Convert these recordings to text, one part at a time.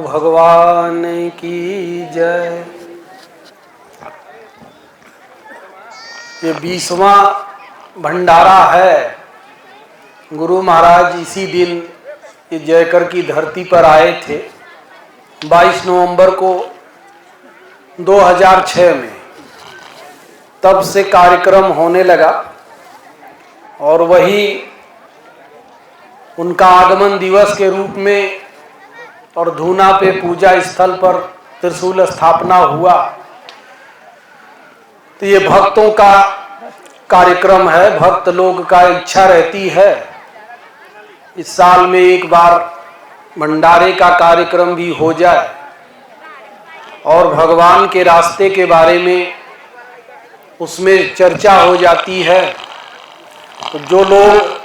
भगवान की जय। ये 20वां भंडारा है। गुरु महाराज इसी दिन ये जयकर की धरती पर आए थे 22 नवंबर को 2006 में। तब से कार्यक्रम होने लगा और वही उनका आगमन दिवस के रूप में और धूना पे पूजा स्थल पर त्रिशूल स्थापना हुआ। तो ये भक्तों का कार्यक्रम है, भक्त लोग का इच्छा रहती है इस साल में एक बार भंडारे का कार्यक्रम भी हो जाए और भगवान के रास्ते के बारे में उसमें चर्चा हो जाती है। तो जो लोग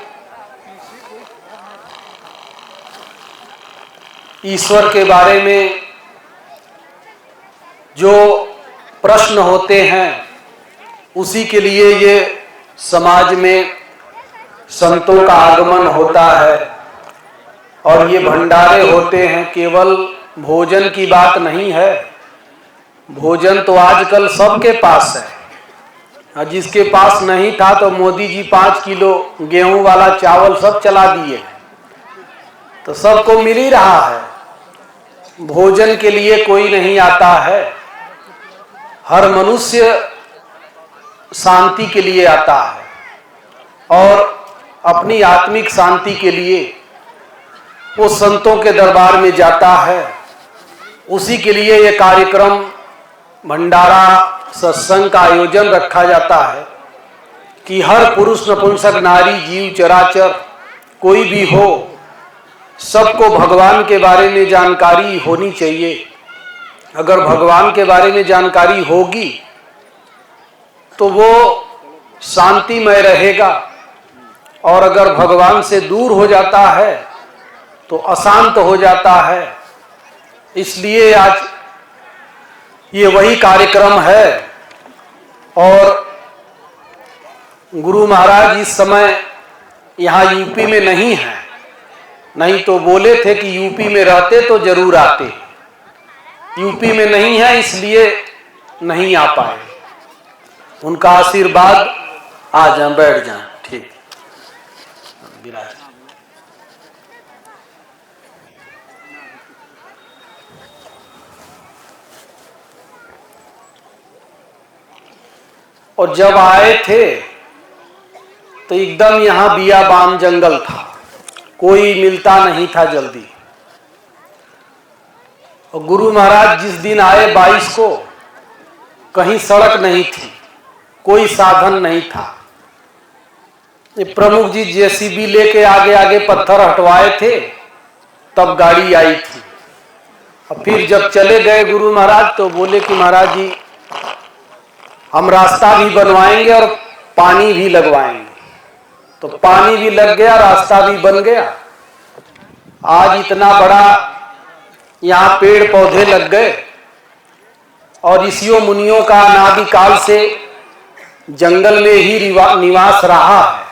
ईश्वर के बारे में जो प्रश्न होते हैं उसी के लिए ये समाज में संतों का आगमन होता है और ये भंडारे होते हैं। केवल भोजन की बात नहीं है, भोजन तो आजकल सबके पास है। जिसके पास नहीं था तो मोदी जी 5 किलो गेहूं वाला चावल सब चला दिए, तो सबको मिल ही रहा है। भोजन के लिए कोई नहीं आता है, हर मनुष्य शांति के लिए आता है और अपनी आत्मिक शांति के लिए वो संतों के दरबार में जाता है। उसी के लिए ये कार्यक्रम भंडारा सत्संग का आयोजन रखा जाता है कि हर पुरुष नपुंसक नारी जीव चराचर कोई भी हो, सबको भगवान के बारे में जानकारी होनी चाहिए। अगर भगवान के बारे में जानकारी होगी तो वो शांतिमय रहेगा और अगर भगवान से दूर हो जाता है तो अशांत हो जाता है। इसलिए आज ये वही कार्यक्रम है और गुरु महाराज इस समय यहाँ यूपी में नहीं है, नहीं तो बोले थे कि यूपी में रहते तो जरूर आते। यूपी में नहीं है इसलिए नहीं आ पाए। उनका आशीर्वाद, आ जाए बैठ जाए, ठीक विराज। और जब आए थे तो एकदम यहाँ बियाबान जंगल था, कोई मिलता नहीं था जल्दी। और गुरु महाराज जिस दिन आए 22 को, कहीं सड़क नहीं थी, कोई साधन नहीं था। ये प्रमुख जी जेसीबी लेके आगे आगे पत्थर हटवाए थे, तब गाड़ी आई थी। और फिर जब चले गए गुरु महाराज तो बोले कि महाराज जी हम रास्ता भी बनवाएंगे और पानी भी लगवाएंगे। तो पानी भी लग गया, रास्ता भी बन गया। आज इतना बड़ा यहाँ पेड़ पौधे लग गए और ऋषियों मुनियों का अनादिकाल से जंगल में ही निवास रहा है।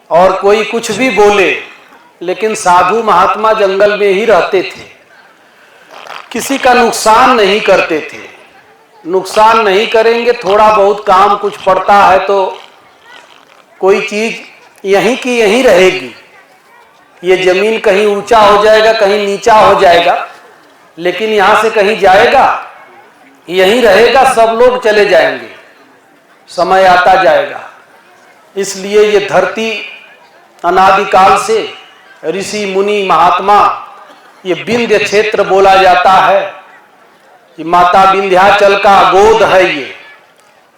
और कोई कुछ भी बोले लेकिन साधु महात्मा जंगल में ही रहते थे, किसी का नुकसान नहीं करते थे। नुकसान नहीं करेंगे, थोड़ा बहुत काम कुछ पड़ता है तो कोई चीज यहीं की यहीं रहेगी। ये जमीन कहीं ऊंचा हो जाएगा, कहीं नीचा हो जाएगा, लेकिन यहां से कहीं जाएगा, यहीं रहेगा। सब लोग चले जाएंगे, समय आता जाएगा। इसलिए ये धरती अनादिकाल से ऋषि मुनि महात्मा, ये विंध्य क्षेत्र बोला जाता है कि माता विंध्याचल का गोद है ये,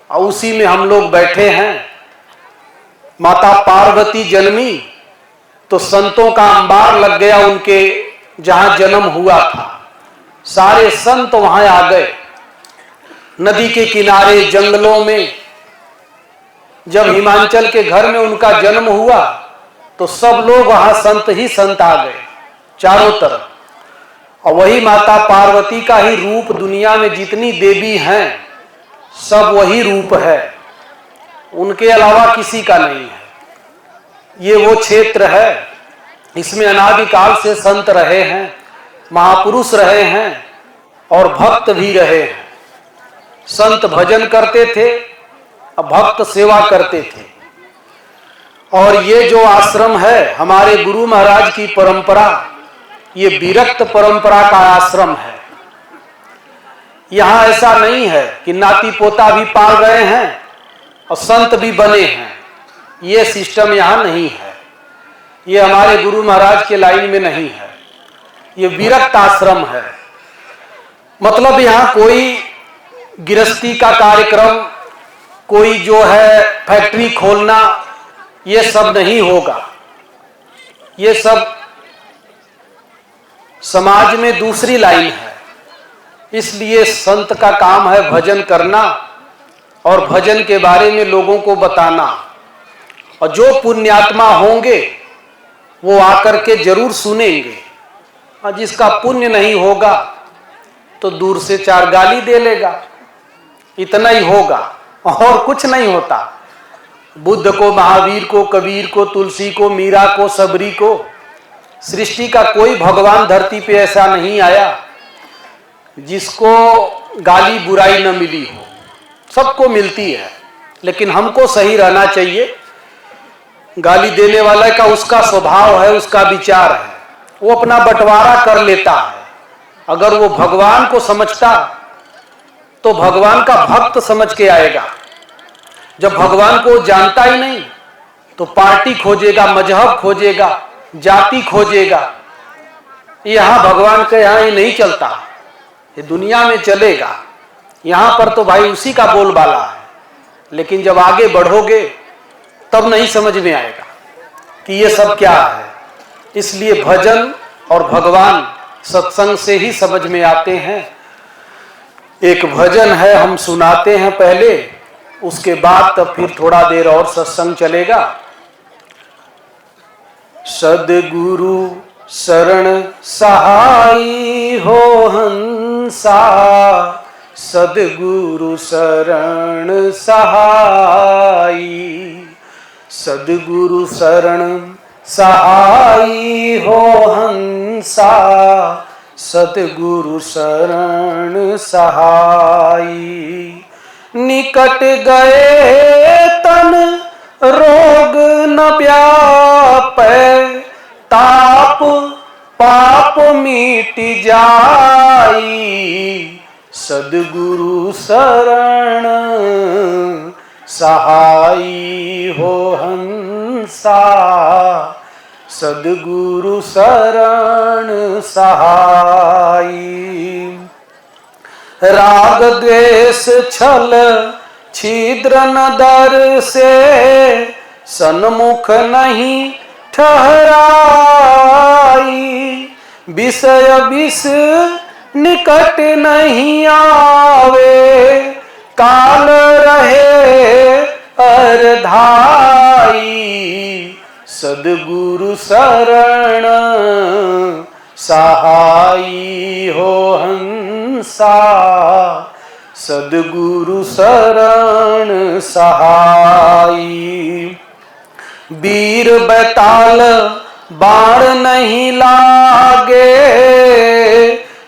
और उसी में हम लोग बैठे हैं। माता पार्वती जन्मी तो संतों का अंबार लग गया उनके जहां जन्म हुआ था। सारे संत वहां आ गए। नदी के किनारे जंगलों में जब हिमांचल के घर में उनका जन्म हुआ तो सब लोग वहां संत ही संत आ गए चारों तरफ। और वही माता पार्वती का ही रूप, दुनिया में जितनी देवी हैं सब वही रूप है, उनके अलावा किसी का नहीं है। ये वो क्षेत्र है, इसमें अनादिकाल से संत रहे हैं। महापुरुष रहे हैं और भक्त भी रहे हैं। संत भजन करते थे, भक्त सेवा करते थे। और ये जो आश्रम है हमारे गुरु महाराज की परंपरा, ये विरक्त परंपरा का आश्रम है। यहाँ ऐसा नहीं है कि नाती पोता भी पाल रहे हैं और संत भी बने हैं, ये सिस्टम यहाँ नहीं है। ये हमारे गुरु महाराज के लाइन में नहीं है। ये विरक्त आश्रम है। मतलब यहाँ कोई गृहस्थी का कार्यक्रम, कोई जो है फैक्ट्री खोलना, ये सब नहीं होगा। ये सब समाज में दूसरी लाइन है। इसलिए संत का काम है भजन करना और भजन के बारे में लोगों को बताना। और जो पुण्यात्मा होंगे वो आकर के जरूर सुनेंगे, और जिसका पुण्य नहीं होगा तो दूर से चार गाली दे लेगा। इतना ही होगा और कुछ नहीं होता। बुद्ध को, महावीर को, कबीर को, तुलसी को, मीरा को, सबरी को, सृष्टि का कोई भगवान धरती पे ऐसा नहीं आया जिसको गाली बुराई न मिली हो। सबको मिलती है, लेकिन हमको सही रहना चाहिए। गाली देने वाला का उसका स्वभाव है, उसका विचार है, वो अपना बंटवारा कर लेता है। अगर वो भगवान को समझता तो भगवान का भक्त समझ के आएगा। जब भगवान को जानता ही नहीं तो पार्टी खोजेगा, मजहब खोजेगा, जाति खोजेगा। यहाँ भगवान के यहाँ ही नहीं चलता, ये दुनिया में चलेगा। यहाँ पर तो भाई उसी का बोलबाला है, लेकिन जब आगे बढ़ोगे तब नहीं समझ में आएगा कि ये सब क्या है। इसलिए भजन और भगवान सत्संग से ही समझ में आते हैं। एक भजन है, हम सुनाते हैं पहले, उसके बाद तब फिर थोड़ा देर और सत्संग चलेगा। सद्गुरु शरण सहाई हो हंसा, सद्गुरु शरण सहाई, सद्गुरु शरण सहाई हो हंसा, सद्गुरु शरण सहाई। निकट गए तन रोग न व्यापै, ताप पाप मिट जाई, सद्गुरु शरण सहाई हो हंसा, सद्गुरु शरण सहाई। राग द्वेष छल छिद्र न दर से, सन्मुख नहीं ठहराई, विषय विष निकट नहीं आवे, काल रहे अरधाई, सद्गुरु शरण सहाई हो हंसा, सद्गुरु शरण सहाई। वीर बैताल बाण नहीं लागे,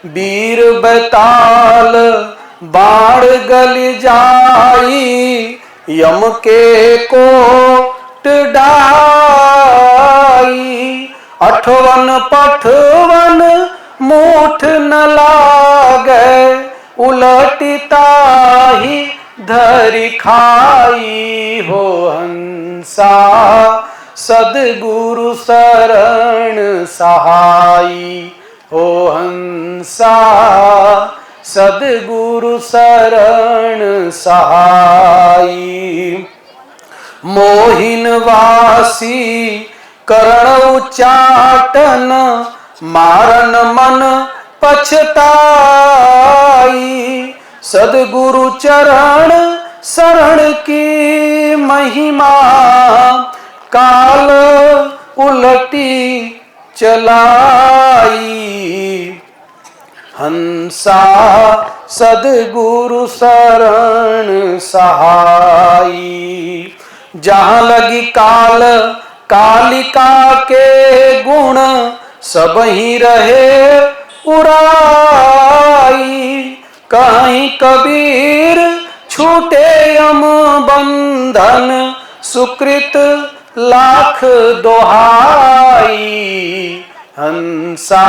वीर बैताल बाण गल जाई, यम के कोट डाई, अठवन पठवन मूठ न लागे, उलटिता ही धरि खाई हो हंसा, सद्गुरु शरण सहाई हो हंसा, सद्गुरु शरण सहाई। मोहिन वासी करण उच्चाटन, मारन मन पछताई, सद्गुरु चरण शरण की महिमा, काल उलटी चलाई, हंसा सद्गुरु शरण सहाई। जहाँ लगी काल कालिका के गुण, सब ही रहे उड़ाई। कहीं कबीर छूटे यम बंधन, सुकृत लाख दोहाई। हंसा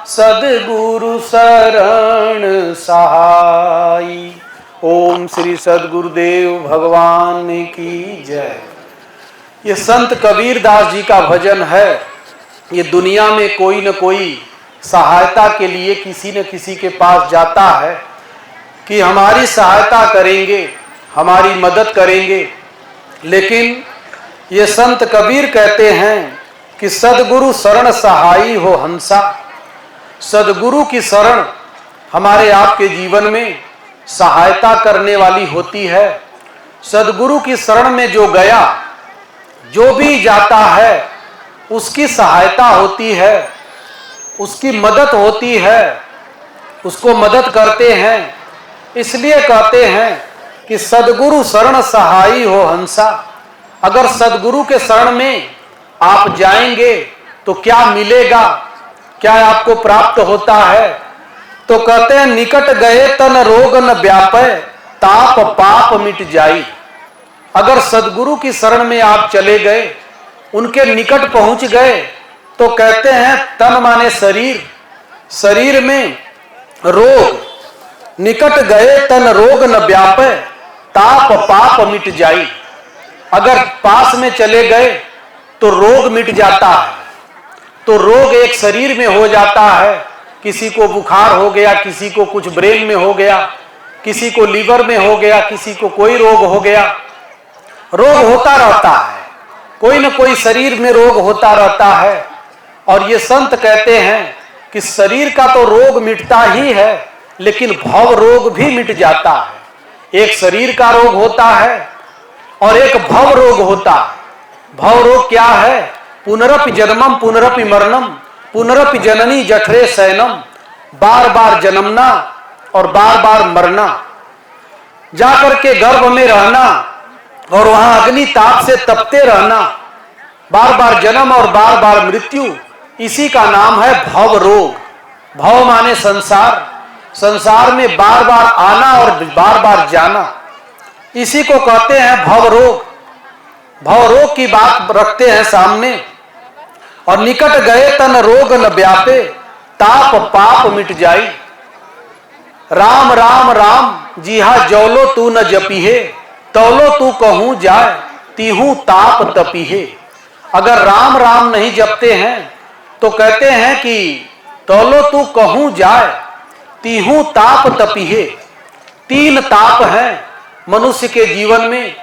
सद्गुरु शरण सहाई। ओम श्री सद्गुरुदेव भगवान की जय। ये संत कबीर दास जी का भजन है। ये दुनिया में कोई न कोई सहायता के लिए किसी न किसी के पास जाता है कि हमारी सहायता करेंगे, हमारी मदद करेंगे। लेकिन ये संत कबीर कहते हैं कि सद्गुरु शरण सहाई हो हंसा। सद्गुरु की शरण हमारे आपके जीवन में सहायता करने वाली होती है। सद्गुरु की शरण में जो गया, जो भी जाता है, उसकी सहायता होती है, उसकी मदद होती है, उसको मदद करते हैं। इसलिए कहते हैं कि सद्गुरु शरण सहाई हो हंसा। अगर सद्गुरु के शरण में आप जाएंगे तो क्या मिलेगा, क्या आपको प्राप्त होता है? तो कहते हैं निकट गए तन रोग न व्यापै, ताप पाप मिट जाई। अगर सद्गुरु की शरण में आप चले गए, उनके निकट पहुंच गए, तो कहते हैं तन माने शरीर, शरीर में रोग, निकट गए तन रोग न व्यापै, ताप पाप मिट जाई। अगर पास में चले गए तो रोग मिट जाता है। तो रोग एक शरीर में हो जाता है। किसी को बुखार हो गया, किसी को कुछ ब्रेन में हो गया, किसी को लीवर में हो गया, किसी को कोई रोग हो गया। रोग होता रहता है, कोई न कोई शरीर में रोग होता रहता है। और ये संत कहते हैं कि शरीर का तो रोग मिटता ही है, लेकिन भव रोग भी मिट जाता है। एक शरीर का रोग होता है और एक भव रोग होता है। भव रोग क्या है? पुनरपि जन्मम पुनरपि मरणम, पुनरपि जननी जठरे शयनम। बार बार जन्मना और बार बार मरना, जाकर के गर्भ में रहना और वहां अग्नि ताप से तपते रहना, बार बार जन्म और बार बार मृत्यु, इसी का नाम है भव रोग। भव माने संसार, संसार में बार बार आना और बार बार जाना, इसी को कहते हैं भव रोग। भव रोग की बात रखते हैं सामने। और निकट गए तन रोग न व्यापे, ताप पाप मिट जाई। राम राम राम जिहा जौलो तू न जपीहे, तौलो तू कहूं जाए, तीहू ताप तपीहे। अगर राम राम नहीं जपते हैं तो कहते हैं कि तौलो तू कहूं जाए, तीहू ताप तपीहे। तीन ताप हैं मनुष्य के जीवन में,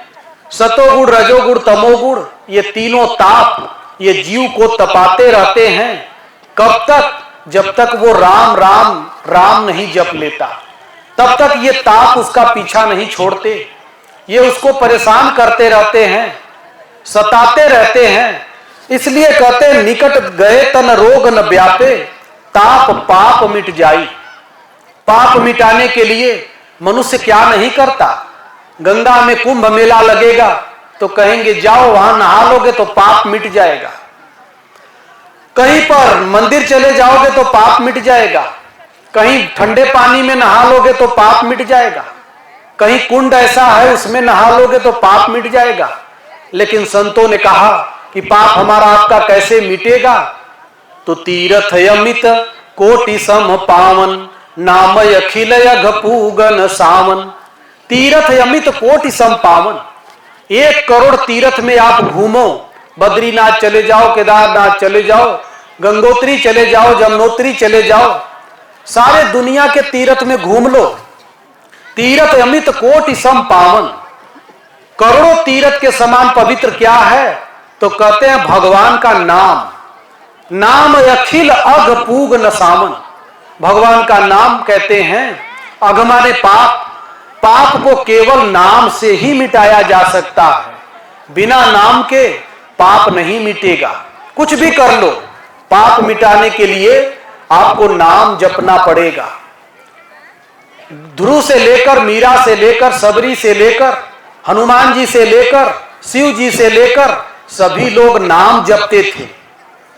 सतोगुण रजोगुण तमोगुण। ये तीनों ताप ये जीव को तपाते रहते हैं। कब तक? जब तक वो राम राम राम नहीं जप लेता, तब तक ये ताप उसका पीछा नहीं छोड़ते। ये उसको परेशान करते रहते हैं, सताते रहते हैं। इसलिए कहते हैं निकट गए तन रोग न व्यापे, ताप पाप मिट जाई। पाप मिटाने के लिए मनुष्य क्या नहीं करता? गंगा में कुंभ मेला लगेगा तो कहेंगे जाओ वहां नहा लोगे तो पाप मिट जाएगा। कहीं पर मंदिर चले जाओगे तो पाप मिट जाएगा। कहीं ठंडे पानी में नहा लोगे तो पाप मिट जाएगा। कहीं कुंड ऐसा है उसमें नहा लोगे तो पाप मिट जाएगा। लेकिन संतों ने कहा कि पाप हमारा आपका कैसे मिटेगा? तो तीर्थ अमित कोटि सम पावन, नाम अखिल अघपूगन सावन। तीर्थ अमित कोटि सम पावन, 1 करोड़ तीर्थ में आप घूमो। बद्रीनाथ चले जाओ, केदारनाथ चले जाओ, गंगोत्री चले जाओ, जमुनोत्री चले जाओ, सारे दुनिया के तीर्थ में घूम लो। तीर्थ अमित कोटि सम पावन, करोड़ों तीर्थ के समान पवित्र क्या है? तो कहते हैं भगवान का नाम। नाम अखिल अघ पूग न सामन। भगवान का नाम कहते हैं, अघ माने पाप। पाप को केवल नाम से ही मिटाया जा सकता है। बिना नाम के पाप नहीं मिटेगा। कुछ भी कर लो, पाप मिटाने के लिए आपको नाम जपना पड़ेगा। ध्रुव से लेकर, मीरा से लेकर, सबरी से लेकर, हनुमान जी से लेकर, शिव जी से लेकर सभी लोग नाम जपते थे।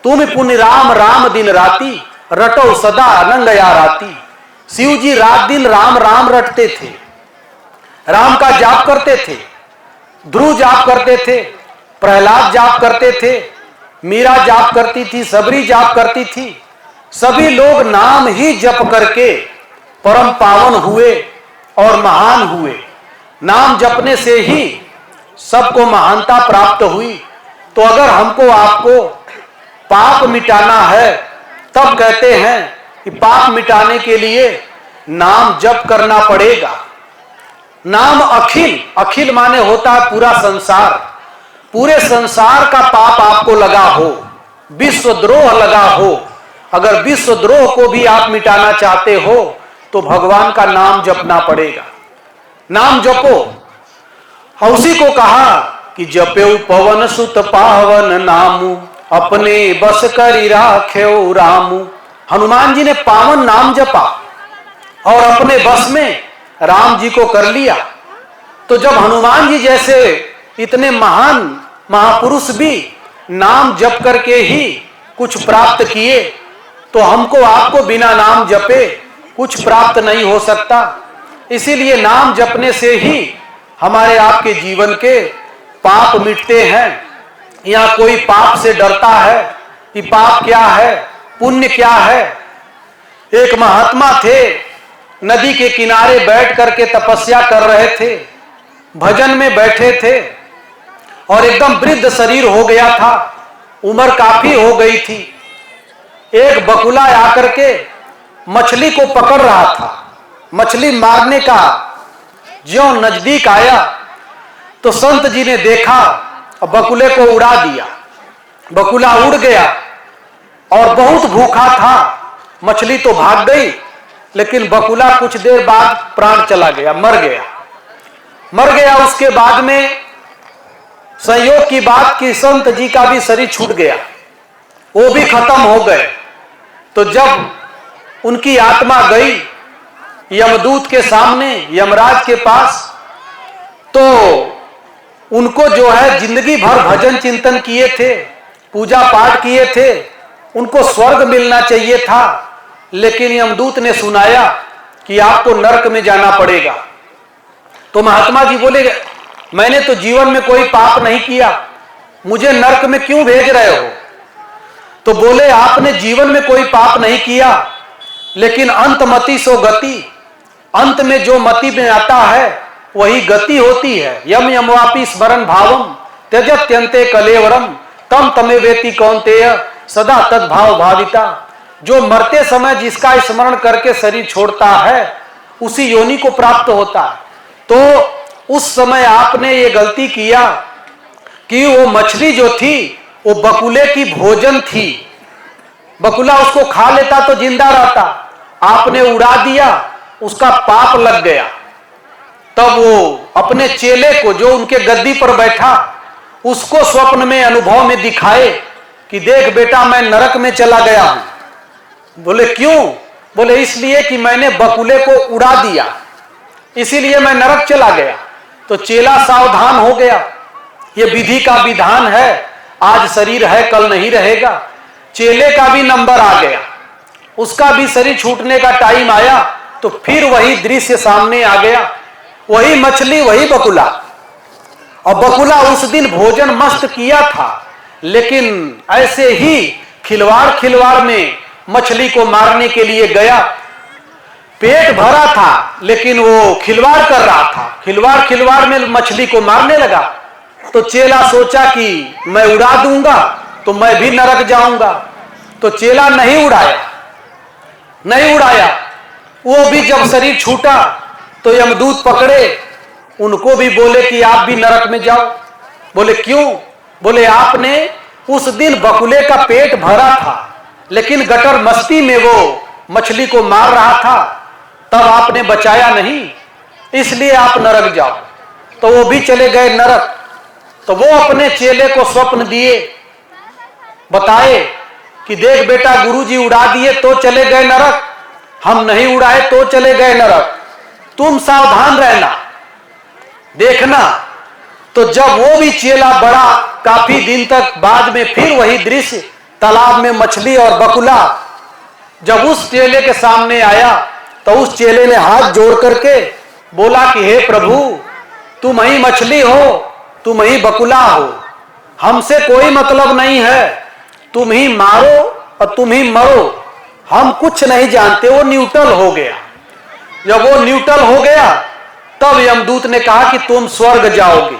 तुम पुण्य राम राम दिन राती, रटो सदा अनंग याराती। शिव जी रात दिन राम राम रटते थे, राम का जाप करते थे, ध्रुव जाप करते थे, प्रहलाद जाप करते थे, मीरा जाप करती थी, सबरी जाप करती थी। सभी लोग नाम ही जप करके परम पावन हुए और महान हुए। नाम जपने से ही सबको महानता प्राप्त हुई। तो अगर हमको आपको पाप मिटाना है, तब कहते हैं कि पाप मिटाने के लिए नाम जप करना पड़ेगा। नाम अखिल, अखिल माने होता है पूरा संसार, पूरे संसार का पाप आपको लगा हो, विश्वद्रोह लगा हो, अगर विश्वद्रोह को भी आप मिटाना चाहते हो तो भगवान का नाम जपना पड़ेगा। नाम जपो। उसी को कहा कि जप्यो पवन सुत पावन नामू, अपने बस करी राख्यो रामू। हनुमान जी ने पावन नाम जपा और अपने बस में राम जी को कर लिया। तो जब हनुमान जी जैसे इतने महान महापुरुष भी नाम जप करके ही कुछ प्राप्त किए, तो हमको आपको बिना नाम जपे कुछ प्राप्त नहीं हो सकता। इसीलिए नाम जपने से ही हमारे आपके जीवन के पाप मिटते हैं। यहाँ कोई पाप से डरता है कि पाप क्या है, पुण्य क्या है। एक महात्मा थे, नदी के किनारे बैठ करके तपस्या कर रहे थे, भजन में बैठे थे और एकदम वृद्ध शरीर हो गया था, उम्र काफी हो गई थी। एक बकुला आकर के मछली को पकड़ रहा था। मछली मारने का ज्यों नजदीक आया तो संत जी ने देखा और बकुले को उड़ा दिया। बकुला उड़ गया और बहुत भूखा था। मछली तो भाग गई, लेकिन बकुला कुछ देर बाद प्राण चला गया, मर गया। उसके बाद में संयोग की बात कि संत जी का भी शरीर छूट गया, वो भी खत्म हो गए। तो जब उनकी आत्मा गई यमदूत के सामने, यमराज के पास, तो उनको जो है जिंदगी भर भजन चिंतन किए थे, पूजा पाठ किए थे, उनको स्वर्ग मिलना चाहिए था, लेकिन यमदूत ने सुनाया कि आपको नरक में जाना पड़ेगा। तो महात्मा जी बोले, मैंने तो जीवन में कोई पाप नहीं किया, मुझे नरक में क्यों भेज रहे हो? तो बोले, आपने जीवन में कोई पाप नहीं किया, लेकिन अंत मति सो गति, अंत में जो मति में आता है वही गति होती है। यम यमवापि स्मरण भावम त्यजत्यन्ते कलेवरम तम तमे वेति कौन्तेय सदा तद्भाव भाविता। जो मरते समय जिसका स्मरण करके शरीर छोड़ता है उसी योनि को प्राप्त होता है। तो उस समय आपने ये गलती किया कि वो मछली जो थी वो बकुले की भोजन थी, बकुला उसको खा लेता तो जिंदा रहता, आपने उड़ा दिया, उसका पाप लग गया। तब वो अपने चेले को जो उनके गद्दी पर बैठा उसको स्वप्न में अनुभव में दिखाए कि देख बेटा मैं नरक में चला गया हूं। बोले क्यों? बोले इसलिए कि मैंने बकुले को उड़ा दिया, इसीलिए मैं नरक चला गया। तो चेला सावधान हो गया, ये विधि का विधान है, आज शरीर है कल नहीं रहेगा। चेले का भी नंबर आ गया, उसका भी शरीर छूटने का टाइम आया, तो फिर वही दृश्य सामने आ गया, वही मछली वही बकुला। और बकुला उस दिन भोजन मस्त किया था, लेकिन ऐसे ही खिलवाड़ में मछली को मारने के लिए गया। पेट भरा था लेकिन वो खिलवाड़ कर रहा था, खिलवाड़ में मछली को मारने लगा। तो चेला सोचा कि मैं उड़ा दूंगा तो मैं भी नरक जाऊंगा। तो चेला नहीं उड़ाया। वो भी जब शरीर छूटा तो यमदूत पकड़े, उनको भी बोले कि आप भी नरक में जाओ। बोले क्यों? बोले आपने उस दिन बकुले का पेट भरा था, लेकिन गटर मस्ती में वो मछली को मार रहा था, तब आपने बचाया नहीं, इसलिए आप नरक जाओ। तो वो भी चले गए नरक। तो वो अपने चेले को स्वप्न दिए, बताए कि देख बेटा गुरुजी उड़ा दिए तो चले गए नरक, हम नहीं उड़ाए तो चले गए नरक, तुम सावधान रहना, देखना। तो जब वो भी चेला बड़ा, काफी दिन तक बाद में फिर वही दृश्य, तालाब में मछली और बकुला, जब उस चेले के सामने आया तो उस चेले ने हाथ जोड़ करके बोला कि हे प्रभु, तुम ही मछली हो, तुम ही बकुला हो, हमसे कोई मतलब नहीं है, तुम ही मारो और तुम ही मरो, हम कुछ नहीं जानते। वो न्यूट्रल हो गया। जब वो न्यूट्रल हो गया तब यमदूत ने कहा कि तुम स्वर्ग जाओगे।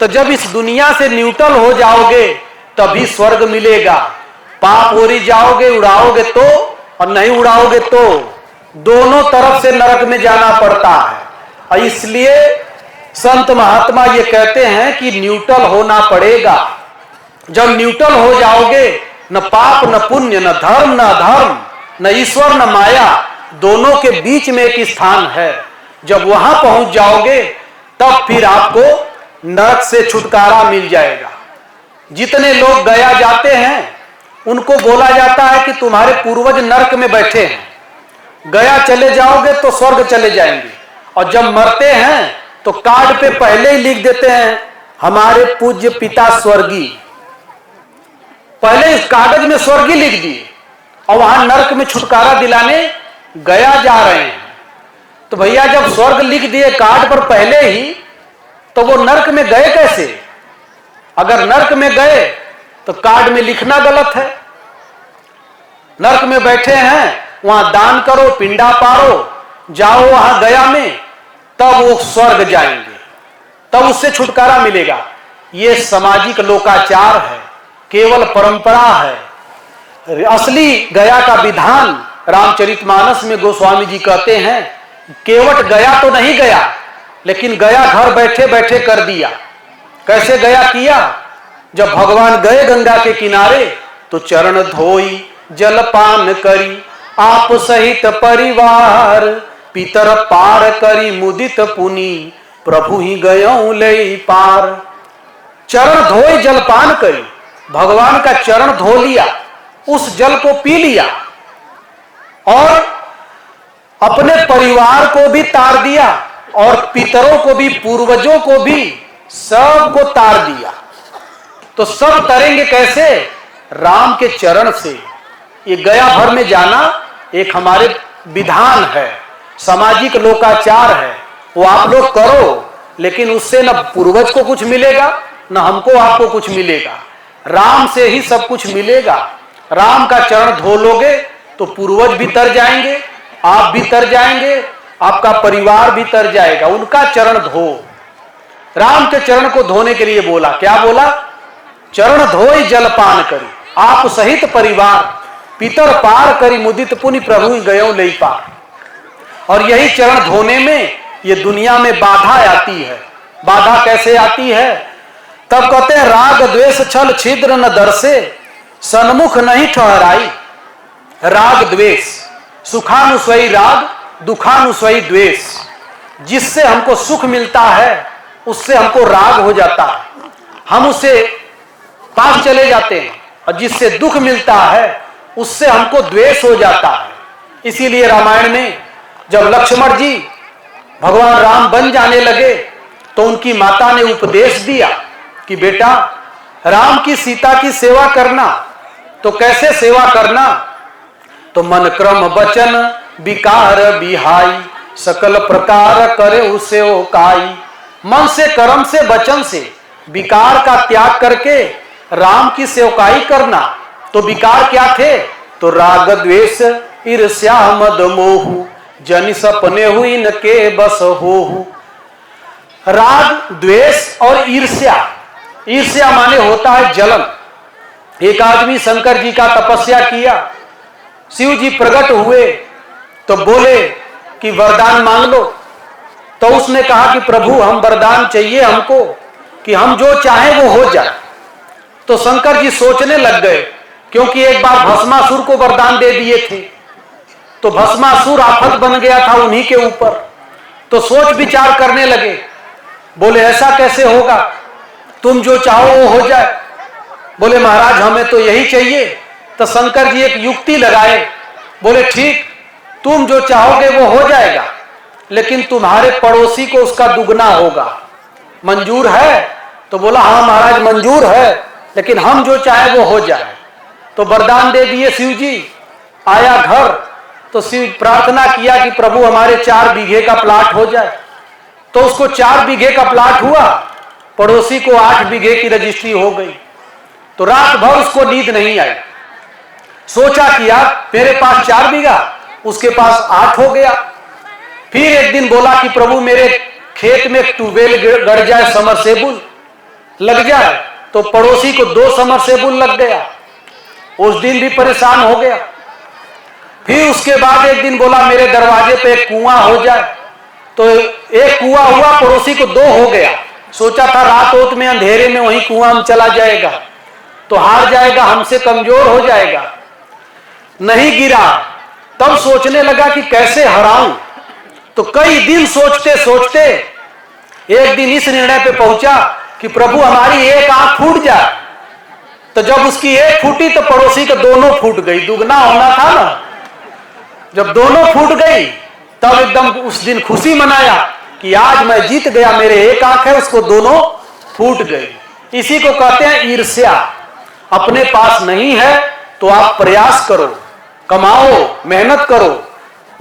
तो जब इस दुनिया से न्यूट्रल हो जाओगे तभी स्वर्ग मिलेगा। पाप ओरी जाओगे, उड़ाओगे तो, और नहीं उड़ाओगे तो, दोनों तरफ से नरक में जाना पड़ता है। और इसलिए संत महात्मा ये कहते हैं कि न्यूट्रल होना पड़ेगा। जब न्यूट्रल हो जाओगे, न पाप न पुण्य, न धर्म न अधर्म, न ईश्वर न माया, दोनों के बीच में एक स्थान है। जब वहां पहुंच जाओगे तब फिर आपको नरक से छुटकारा मिल जाएगा। जितने लोग गया जाते हैं उनको बोला जाता है कि तुम्हारे पूर्वज नरक में बैठे हैं, गया चले जाओगे तो स्वर्ग चले जाएंगे। और जब मरते हैं तो कार्ड पे पहले ही लिख देते हैं हमारे पूज्य पिता स्वर्गीय, पहले इस कागज में स्वर्गीय लिख दिए और वहां नरक में छुटकारा दिलाने गया जा रहे हैं। तो भैया जब स्वर्ग लिख दिए कार्ड पर पहले ही, तो वो नरक में गए कैसे? अगर नरक में गए तो कार्ड में लिखना गलत है। नरक में बैठे हैं, वहां दान करो, पिंडा पारो, जाओ वहां गया में, तब वो स्वर्ग जाएंगे, तब उससे छुटकारा मिलेगा। ये सामाजिक लोकाचार है, केवल परंपरा है। असली गया का विधान रामचरितमानस में गोस्वामी जी कहते हैं, केवट गया तो नहीं गया, लेकिन गया घर बैठे बैठे कर दिया। कैसे गया किया? जब भगवान गए गंगा के किनारे तो चरण धोई जलपान करी, आप सहित परिवार पितर पार करी मुदित पुनि, प्रभु ही गयो ले पार। चरण धोई जलपान करी, भगवान का चरण धो लिया, उस जल को पी लिया और अपने परिवार को भी तार दिया और पितरों को भी, पूर्वजों को भी, सबको तार दिया। तो सब तरेंगे कैसे? राम के चरण से। ये गया भर में जाना एक हमारे विधान है, सामाजिक लोकाचार है। वो आप लोग करो, लेकिन उससे न पूर्वज को कुछ मिलेगा, न हमको आपको कुछ मिलेगा। राम से ही सब कुछ मिलेगा। राम का चरण धो लोगे तो पूर्वज भी तर जाएंगे, आप भी तर जाएंगे, आपका परिवार भी तर जाएगा। उनका चरण धो। राम के चरण को धोने के लिए बोला, क्या बोला? चरण धोई जलपान करी, आप सहित परिवार पितर पार करी मुदित पुनि, प्रभु गयो ले पार। और यही चरण धोने में ये दुनिया में बाधा आती है। बाधा कैसे आती है? तब कहते हैं राग द्वेष छल छिद्र न दर्शे, सन्मुख नहीं ठहराई। राग द्वेष, सुखानुस्वयी राग, दुखानुस्वयी द्वेष। जिससे हमको सुख मिलता है उससे हमको राग हो जाता है, हम उससे पास चले जाते हैं, और जिससे दुख मिलता है उससे हमको द्वेष हो जाता है। इसीलिए रामायण में जब लक्ष्मण जी भगवान राम बन जाने लगे तो उनकी माता ने उपदेश दिया कि बेटा राम की सीता की सेवा करना। तो कैसे सेवा करना? तो मन क्रम वचन विकार बिहाई, सकल प्रकार करे उसे ओकाई। मन से, कर्म से, वचन से विकार का त्याग करके राम की सेवकाई करना। तो विकार क्या थे? तो राग द्वेष ईर्ष्या मद मोह, जन सपने हुई न के बस होहु। राग द्वेष और ईर्ष्या। ईर्ष्या माने होता है जलन। एक आदमी शंकर जी का तपस्या किया, शिव जी प्रकट हुए तो बोले कि वरदान मांग लो। तो उसने कहा कि प्रभु हम वरदान चाहिए हमको कि हम जो चाहें वो हो जाए। तो शंकर जी सोचने लग गए, क्योंकि एक बार भस्मासुर को वरदान दे दिए थे, तो भस्मासुर आफत बन गया था उन्हीं के ऊपर। तो सोच विचार करने लगे, बोले ऐसा कैसे होगा, तुम जो चाहो वो हो जाए। बोले महाराज हमें तो यही चाहिए। तो शंकर जी एक युक्ति लगाए, बोले ठीक तुम जो चाहोगे वो हो जाएगा, लेकिन तुम्हारे पड़ोसी को उसका दुगना होगा। मंजूर है? तो बोला हाँ महाराज मंजूर है, लेकिन हम जो चाहे वो हो जाए। तो वरदान दे दिए शिव जी। आया घर तो शिव प्रार्थना किया कि प्रभु हमारे 4 बीघे का प्लाट हो जाए। तो उसको 4 बीघे का प्लाट हुआ, पड़ोसी को 8 बीघे की रजिस्ट्री हो गई। तो रात भर उसको नींद नहीं आई। सोचा कि यार मेरे पास 4 बीघा, उसके पास 8 हो गया। फिर एक दिन बोला कि प्रभु मेरे खेत में ट्यूबवेल गड़ जाए, समरसेबुल लग जाए। तो पड़ोसी को 2 समरसेबुल लग गया, उस दिन भी परेशान हो गया। फिर उसके बाद एक दिन बोला मेरे दरवाजे पे एक कुआं हो जाए। तो एक कुआं हुआ, पड़ोसी को 2 हो गया। सोचा था रात ओत में अंधेरे में वही कुआं में चला जाएगा तो हार जाएगा, हमसे कमजोर हो जाएगा, नहीं गिरा। तब सोचने लगा कि कैसे हराऊं। तो कई दिन सोचते सोचते एक दिन इस निर्णय पे पहुंचा कि प्रभु हमारी एक आंख फूट जाए। तो जब उसकी एक फूटी तो पड़ोसी का दोनों फूट गई, दुगना होना था ना। जब दोनों फूट गई तब एकदम उस दिन खुशी मनाया कि आज मैं जीत गया, मेरे एक आंख है उसको दोनों फूट गई। इसी को कहते हैं ईर्ष्या। अपने पास नहीं है तो आप प्रयास करो, कमाओ, मेहनत करो,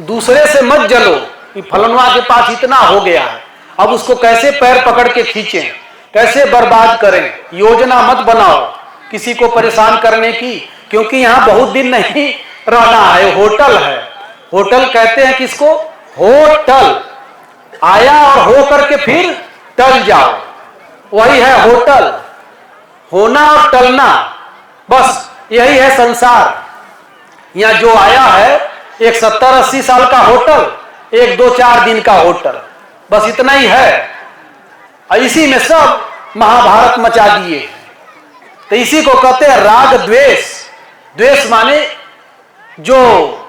दूसरे से मत जलो कि फलनवा के पास इतना हो गया है, अब उसको कैसे पैर पकड़ के खींचें, कैसे बर्बाद करें। योजना मत बनाओ किसी को परेशान करने की, क्योंकि यहां बहुत दिन नहीं रहना है। होटल है, होटल कहते हैं किसको? होटल। आया और हो करके फिर टल जाओ, वही है होटल। होना और टलना, बस यही है संसार। यहां जो आया है एक 70-80 साल का होटल, एक 2-4 दिन का होटल, बस इतना ही है। इसी में सब महाभारत मचा दिए। तो इसी को कहते हैं राग द्वेष। द्वेष माने जो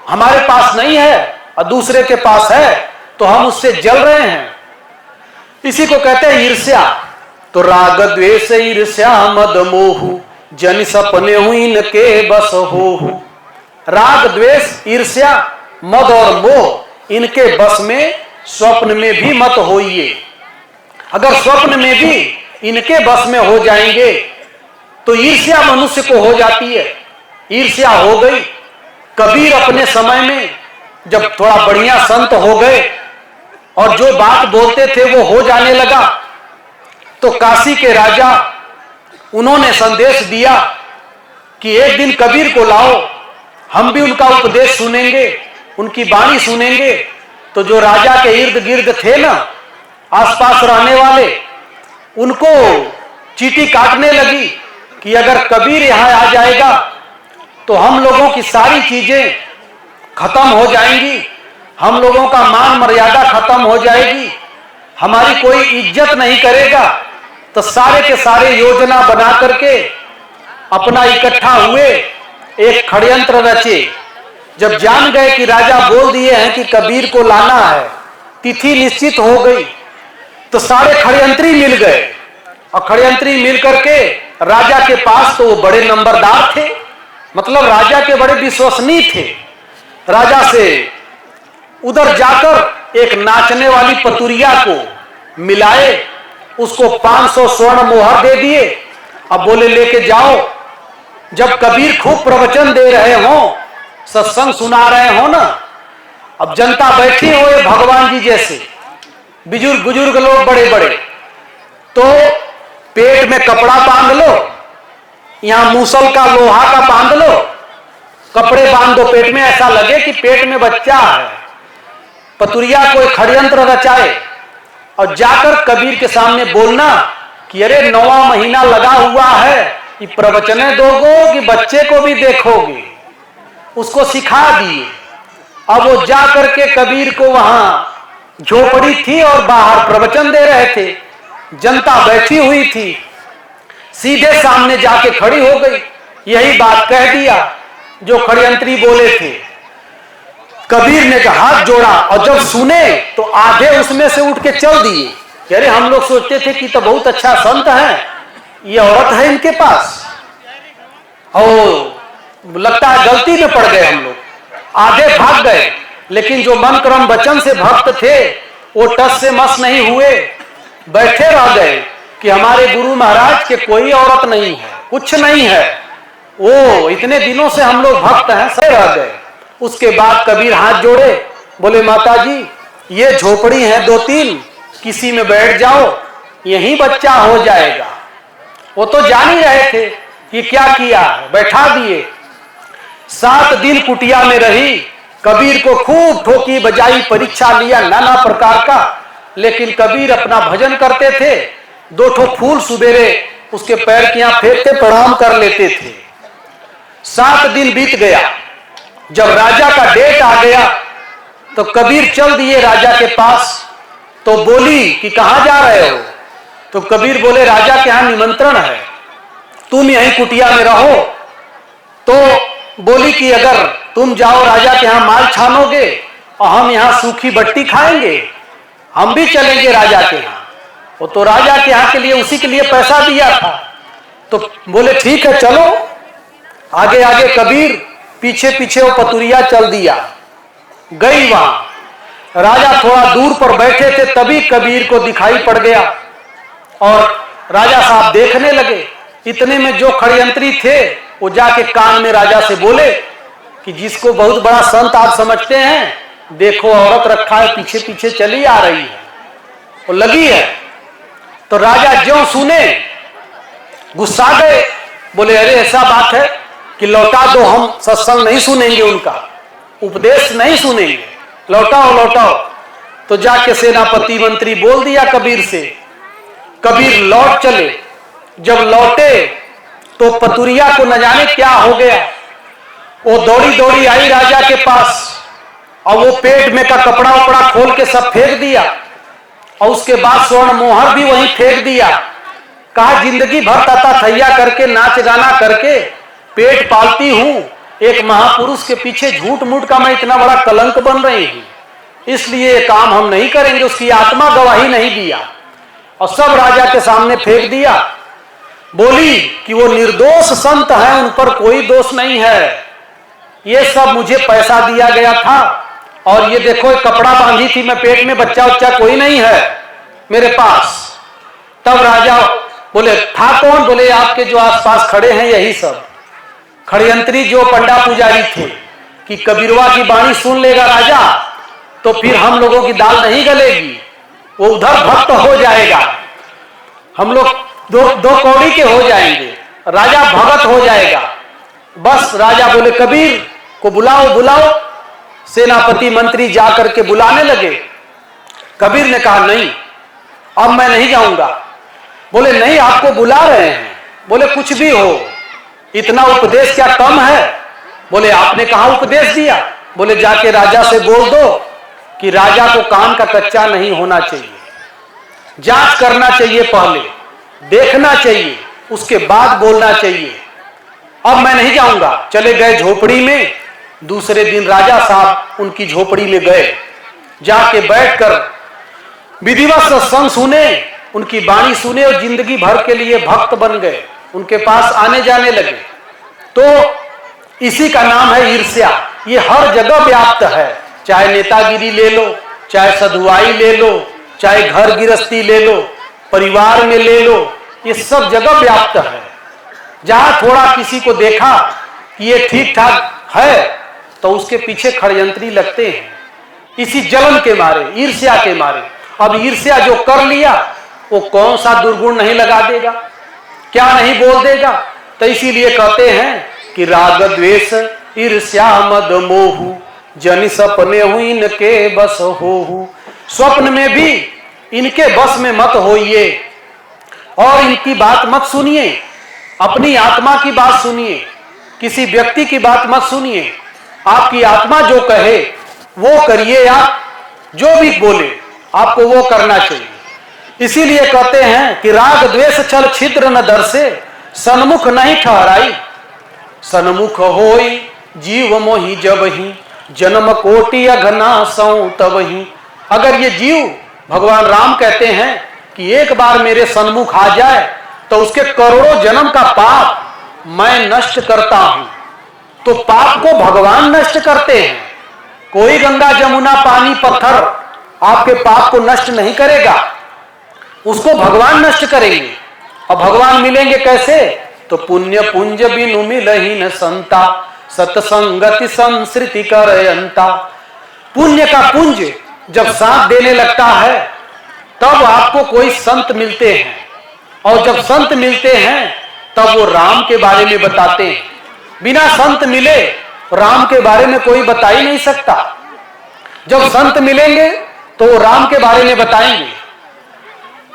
हमारे पास नहीं है और दूसरे के पास है तो हम उससे जल रहे हैं, इसी को कहते हैं ईर्ष्या। तो राग द्वेष ईर्ष्या मद मोह जन सपने हुई न के बस हो। राग द्वेष ईर्ष्या मद और मोह इनके बस में स्वप्न में भी मत होइए। अगर स्वप्न में भी इनके बस में हो जाएंगे तो ईर्ष्या मनुष्य को हो जाती है। ईर्ष्या हो गई। कबीर अपने समय में जब थोड़ा बढ़िया संत हो गए और जो बात बोलते थे वो हो जाने लगा, तो काशी के राजा उन्होंने संदेश दिया कि एक दिन कबीर को लाओ, हम भी उनका उपदेश सुनेंगे, उनकी वाणी सुनेंगे। तो जो राजा के इर्द गिर्द थे ना, आसपास रहने वाले, उनको चीटी काटने लगी कि अगर कबीर यहां आ जाएगा तो हम लोगों की सारी चीजें खत्म हो जाएंगी, हम लोगों का मान मर्यादा खत्म हो जाएगी, हमारी कोई इज्जत नहीं करेगा। तो सारे के सारे योजना बना करके अपना इकट्ठा हुए, एक षड्यंत्र रचे। जब जान गए कि राजा बोल दिए हैं कि कबीर को लाना है, तिथि निश्चित हो गई, तो सारे षड्यंत्री मिल गए। और षड्यंत्री मिल करके राजा के पास, तो वो बड़े नंबरदार थे, मतलब राजा के बड़े विश्वसनीय थे। राजा से उधर जाकर एक नाचने वाली पतुरिया को मिलाए, उसको 500 स्वर्ण मोहर दे दिए। अब बोले लेके जाओ, जब कबीर खूब प्रवचन दे रहे हो, सत्संग सुना रहे हो ना, अब जनता बैठी हो ये भगवान जी जैसे बुजुर्ग लोग बड़े बड़े, तो पेट में कपड़ा बांध लो, यहां मूसल का लोहा का बांध लो, कपड़े बांध दो पेट में, ऐसा लगे कि पेट में बच्चा है। पतुरिया कोई षड्यंत्र रचाए और जाकर कबीर के सामने बोलना कि अरे 9वां महीना लगा हुआ है, ये प्रवचने दोगे कि बच्चे को भी देखोगे। उसको सिखा दिए। अब वो जा करके कबीर को, वहां झोपड़ी थी और बाहर प्रवचन दे रहे थे, जनता बैठी हुई थी, सीधे सामने जाके खड़ी हो गई, यही बात कह दिया जो षड्यंत्री बोले थे। कबीर ने हाथ जोड़ा और जब सुने तो आधे उसमें से उठ के चल दिए। अरे हम लोग सोचते थे कि तो बहुत अच्छा संत है, ये औरत है इनके पास, और लगता है गलती में पड़ गए हम लोग। आधे भाग गए, लेकिन जो मन क्रम वचन से भक्त थे वो टस से मस नहीं हुए, बैठे रह गए कि हमारे गुरु महाराज के कोई औरत नहीं है, कुछ नहीं है, वो इतने दिनों से हम लोग भक्त हैं, सही रह गए। उसके बाद कबीर हाथ जोड़े, बोले माता जी ये झोपड़ी है 2-3, किसी में बैठ जाओ, यहीं बच्चा हो जाएगा। वो तो जान ही रहे थे कि क्या किया, बैठा दिए। 7 दिन कुटिया में रही, कबीर को खूब ठोकी बजाई, परीक्षा लिया नाना प्रकार का, लेकिन कबीर अपना भजन करते थे। 2 ठो फूल सुबेरे उसके पैर के यहाँ फेंकते, प्रणाम कर लेते थे। 7 दिन बीत गया। जब राजा का डेट आ गया तो कबीर चल दिए राजा के पास। तो बोली कि कहां जा रहे हो? तो कबीर बोले राजा के यहां निमंत्रण है, तुम यहीं कुटिया में रहो। तो बोली कि अगर तुम जाओ राजा के यहां माल छानोगे और हम यहां सूखी बट्टी खाएंगे, हम भी चलेंगे राजा के यहां। वो तो राजा के यहां के लिए, उसी के लिए पैसा दिया था। तो बोले ठीक है चलो। आगे आगे कबीर, पीछे पीछे वो पतुरिया चल दिया। गई वहां, राजा थोड़ा दूर पर बैठे थे, तभी कबीर को दिखाई पड़ गया और राजा साहब देखने लगे। इतने में जो खड़यंत्री थे वो जाके कान में राजा से बोले कि जिसको बहुत बड़ा संत आप समझते हैं, देखो औरत रखा है, पीछे पीछे चली आ रही है, वो लगी है। तो राजा ज्यों सुने गुस्सा गए, बोले अरे ऐसा बात है कि लौटा दो, हम सत्संग नहीं सुनेंगे, उनका उपदेश नहीं सुनेंगे, लौटाओ लौटाओ। तो जाके सेनापति मंत्री बोल दिया कबीर से। कबीर लौट चले। जब लौटे तो पतुरिया को न जाने क्या हो गया, वो दौड़ी दौड़ी आई राजा के पास और वो पेट में का कपड़ा उपड़ा खोल के सब फेंक दिया और उसके बाद स्वर्ण मोहर भी वहीं फेंक दिया। कहा जिंदगी भर तथा थैया करके नाच गाना करके पेट पालती हूं, एक महापुरुष के पीछे झूठ मूठ का मैं इतना बड़ा कलंक बन रही हूं, इसलिए ये काम हम नहीं करेंगे। उसकी आत्मा गवाही नहीं दिया और सब राजा के सामने फेंक दिया। बोली कि वो निर्दोष संत है, उन पर कोई दोष नहीं है, ये सब मुझे पैसा दिया गया था और ये देखो एक कपड़ा बांधी थी मैं पेट में, बच्चा उच्चा कोई नहीं है मेरे पास। तब राजा बोले था कौन? बोले आपके जो आसपास खड़े हैं यही सब खड़यंत्री जो पंडा पुजारी थे, कि कबीरवा की वाणी सुन लेगा राजा तो फिर हम लोगों की दाल नहीं गलेगी, वो उधर भक्त हो जाएगा, हम लोग दो कौड़ी के हो जाएंगे, राजा भगत हो जाएगा। बस राजा बोले कबीर को बुलाओ बुलाओ। सेनापति मंत्री जाकर के बुलाने लगे। कबीर ने कहा नहीं अब मैं नहीं जाऊंगा। बोले नहीं आपको बुला रहे हैं। बोले कुछ भी हो, इतना उपदेश क्या कम है? बोले आपने कहा उपदेश दिया? बोले जाके राजा से बोल दो कि राजा को कान का कच्चा नहीं होना चाहिए, जांच करना चाहिए, पहले देखना चाहिए, उसके बाद बोलना चाहिए। अब मैं नहीं जाऊंगा। चले गए झोपड़ी में। दूसरे दिन राजा साहब उनकी झोपड़ी में गए, जाके बैठकर विधिवत सत्संग सुने, उनकी वाणी सुने और जिंदगी भर के लिए भक्त बन गए, उनके पास आने जाने लगे। तो इसी का नाम है ईर्ष्या। ये हर जगह व्याप्त है, चाहे नेतागिरी ले लो, चाहे सधुआई ले लो, चाहे घर गृहस्थी ले लो, परिवार में ले लो, ये सब जगह व्याप्त है। जहां थोड़ा किसी को देखा कि ये ठीक ठाक है तो उसके पीछे खड़यंत्री लगते हैं, इसी जलन के मारे, ईर्ष्या के मारे। अब ईर्ष्या जो कर लिया वो कौन सा दुर्गुण नहीं लगा देगा, क्या नहीं बोल देगा। तो इसीलिए कहते हैं कि राग द्वेष ईर्ष्या मद मोहु जनि सपने हुई इनके बस होहु। स्वप्न में भी इनके बस में मत होइए और इनकी बात मत सुनिए, अपनी आत्मा की बात सुनिए, किसी व्यक्ति की बात मत सुनिए। आपकी आत्मा जो कहे वो करिए, आप जो भी बोले आपको वो करना चाहिए। इसीलिए कहते हैं कि राग द्वेष छल छिद्र न दर्शे सन्मुख नहीं ठहराई। सन्मुख होई जीव मोहि जब ही जन्म कोटि अघना सौ तब ही। अगर ये जीव, भगवान राम कहते हैं कि एक बार मेरे सन्मुख आ जाए तो उसके करोड़ों जन्म का पाप मैं नष्ट करता हूं। तो पाप को भगवान नष्ट करते हैं, कोई गंगा जमुना पानी पत्थर आपके पाप को नष्ट नहीं करेगा, उसको भगवान नष्ट करेंगे। और भगवान मिलेंगे कैसे? तो पुण्य पुंज बिनु मिलहि न संता सत्संगति संसृति करयंता। पुण्य का पुंज जब साथ देने लगता है तब आपको कोई संत मिलते हैं, और जब संत मिलते हैं तब वो राम के बारे में बताते हैं। बिना संत मिले राम के बारे में कोई बता ही नहीं सकता। जब संत मिलेंगे तो वो राम के बारे में बताएंगे।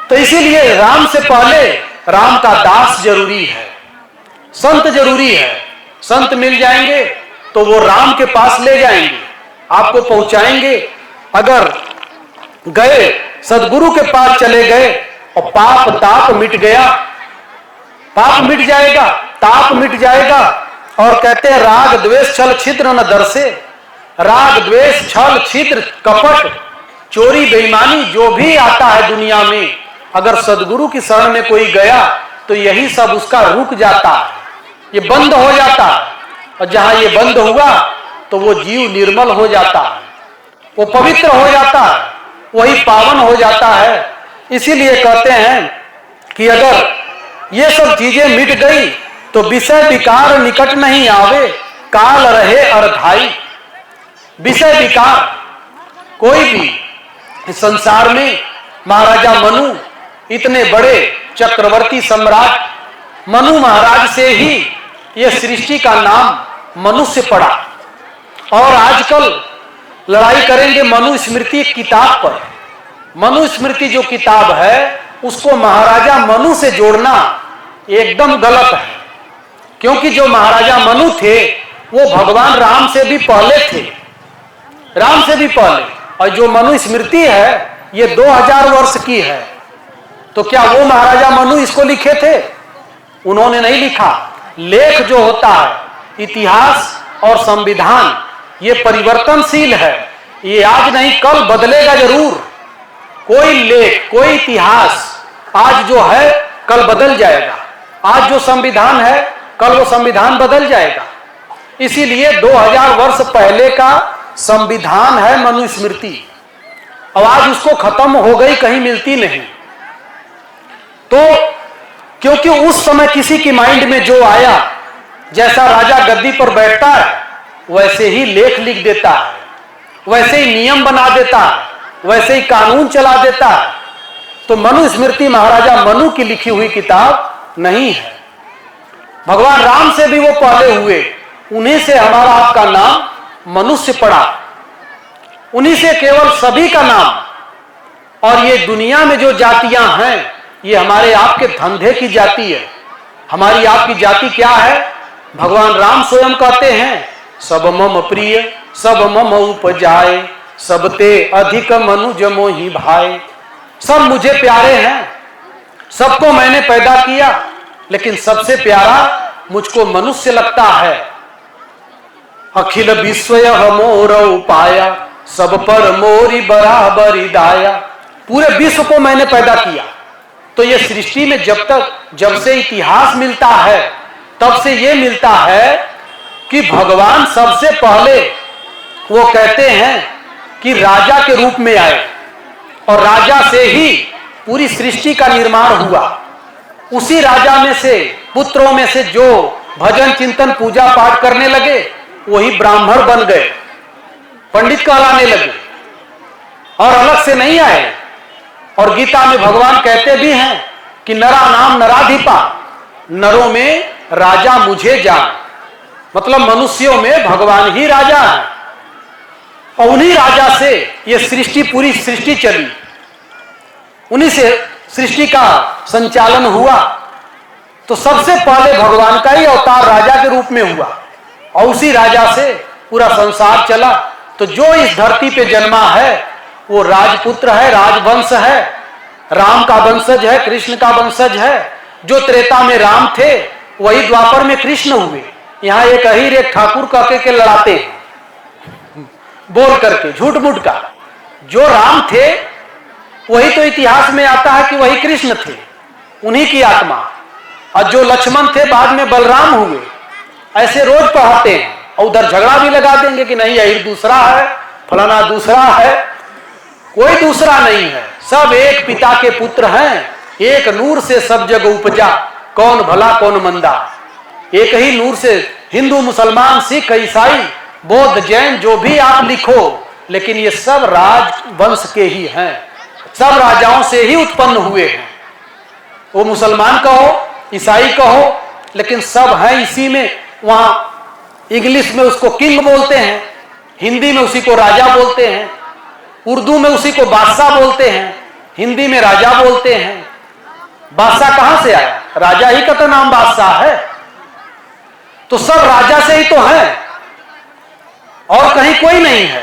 तो इसीलिए राम से पहले राम का दास जरूरी है, संत जरूरी है। संत मिल जाएंगे तो वो राम के पास ले जाएंगे, आपको पहुंचाएंगे। अगर गए सदगुरु के पास चले गए और पाप ताप मिट गया, पाप मिट जाएगा, ताप मिट जाएगा। और कहते हैं राग द्वेष छल छिद्र न दर्शे। राग द्वेष छल छिद्र कपट चोरी बेईमानी जो भी आता है दुनिया में, अगर सदगुरु की शरण में कोई गया तो यही सब उसका रुक जाता है, ये बंद हो जाता है। और जहां ये बंद हुआ तो वो जीव निर्मल हो जाता है, वो पवित्र हो जाता है, वही पावन हो जाता है। इसीलिए कहते हैं कि अगर ये सब चीजें मिट गई तो विषय विकार निकट नहीं आवे, काल रहे अरधाई। विषय विकार कोई भी इस संसार में, महाराजा मनु इतने बड़े चक्रवर्ती सम्राट मनु महाराज से ही यह सृष्टि का नाम मनुष्य पड़ा। और आजकल लड़ाई करेंगे मनुस्मृति किताब पर। मनुस्मृति जो किताब है उसको महाराजा मनु से जोड़ना एकदम गलत है, क्योंकि जो महाराजा मनु थे वो भगवान राम से भी पहले थे, राम से भी पहले। और जो मनुस्मृति है ये 2000 वर्ष की है। तो क्या वो महाराजा मनु इसको लिखे थे? उन्होंने नहीं लिखा। लेख जो होता है, इतिहास और संविधान, ये परिवर्तनशील है, ये आज नहीं कल बदलेगा जरूर। कोई लेख कोई इतिहास आज जो है कल बदल जाएगा, आज जो संविधान है कल वो संविधान बदल जाएगा। इसीलिए 2000 वर्ष पहले का संविधान है मनुस्मृति, अब आज उसको खत्म हो गई, कहीं मिलती नहीं। तो क्योंकि उस समय किसी की माइंड में जो आया, जैसा राजा गद्दी पर बैठता है वैसे ही लेख लिख देता है, वैसे ही नियम बना देता है, वैसे ही कानून चला देता है। तो मनुस्मृति महाराजा मनु की लिखी हुई किताब नहीं है। भगवान राम से भी वो पहले हुए, उन्हीं से हमारा आपका नाम मनुष्य पड़ा, उन्हीं से केवल सभी का नाम। और ये दुनिया में जो जातियां हैं ये हमारे आपके धंधे की जाति है। हमारी आपकी जाति क्या है? भगवान राम स्वयं कहते हैं सब मम प्रिय सब मम उपजाए, सबते अधिक मनुज मोहि भाई। सब मुझे प्यारे हैं, सबको मैंने पैदा किया, लेकिन सबसे प्यारा मुझको मनुष्य लगता है। अखिल विश्व मोर उपाया, सब पर मोरी बराबरी दाया। पूरे विश्व को मैंने पैदा किया। तो ये सृष्टि में जब से इतिहास मिलता है तब से ये मिलता है कि भगवान सबसे पहले वो कहते हैं कि राजा के रूप में आए, और राजा से ही पूरी सृष्टि का निर्माण हुआ। उसी राजा में से, पुत्रों में से जो भजन चिंतन पूजा पाठ करने लगे वही ब्राह्मण बन गए, पंडित कहलाने लगे, और अलग से नहीं आए। और गीता में भगवान कहते भी हैं कि नरा नाम नराधिपा, नरों में राजा मुझे जान। मतलब मनुष्यों में भगवान ही राजा है, और उन्हीं राजा से ये सृष्टि, पूरी सृष्टि चली, उन्हीं से सृष्टि का संचालन हुआ। तो सबसे पहले भगवान का ही अवतार राजा के रूप में हुआ, और उसी राजा से पूरा संसार चला। तो जो इस धरती पे जन्मा है वो राजपुत्र है, राजवंश है, राम का वंशज है, कृष्ण का वंशज है। जो त्रेता में राम थे वही द्वापर में कृष्ण हुए। यहाँ एक अहीर एक ठाकुर कहके के लड़ाते हैं, बोल करके झूठ मूठ का। जो राम थे वही तो इतिहास में आता है कि वही कृष्ण थे, उन्हीं की आत्मा। और जो लक्ष्मण थे बाद में बलराम हुए। ऐसे रोज पढ़ाते हैं, और उधर झगड़ा भी लगा देंगे कि नहीं अहीर दूसरा है, फलाना दूसरा है। कोई दूसरा नहीं है, सब एक पिता के पुत्र हैं। एक नूर से सब जग उपजा, कौन भला कौन मंदा। एक ही नूर से हिंदू, मुसलमान, सिख, ईसाई, बौद्ध, जैन, जो भी आप लिखो, लेकिन ये सब राजवंश के ही हैं, सब राजाओं से ही उत्पन्न हुए हैं। वो मुसलमान कहो, ईसाई कहो, लेकिन सब हैं इसी में। वहां इंग्लिश में उसको किंग बोलते हैं, हिंदी में उसी को राजा बोलते हैं, उर्दू में उसी को बादशाह बोलते हैं, हिंदी में राजा बोलते हैं। बादशाह कहां से आया? राजा ही का तो नाम बादशाह है। तो सब राजा से ही तो है, और कहीं कोई नहीं है।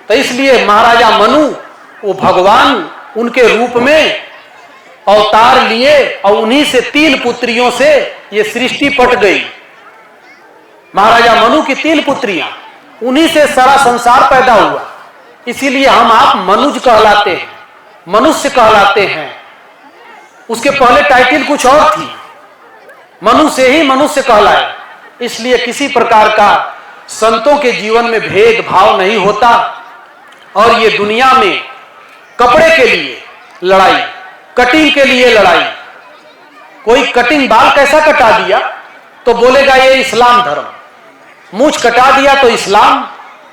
तो इसलिए महाराजा मनु वो भगवान उनके रूप में अवतार लिए, और उन्हीं से 3 पुत्रियों से ये सृष्टि पट गई। महाराजा मनु की 3 पुत्रियां, उन्हीं से सारा संसार पैदा हुआ। इसीलिए हम आप मनुज कहलाते हैं, मनुष्य कहलाते हैं। उसके पहले टाइटल कुछ और थी, मनु से ही मनुष्य कहलाए। इसलिए किसी प्रकार का संतों के जीवन में भेदभाव नहीं होता। और ये दुनिया में कपड़े के लिए लड़ाई, कटिंग के लिए लड़ाई, कोई कटिंग बाल कैसा कटा दिया तो बोलेगा ये इस्लाम धर्म, मूछ कटा दिया तो इस्लाम,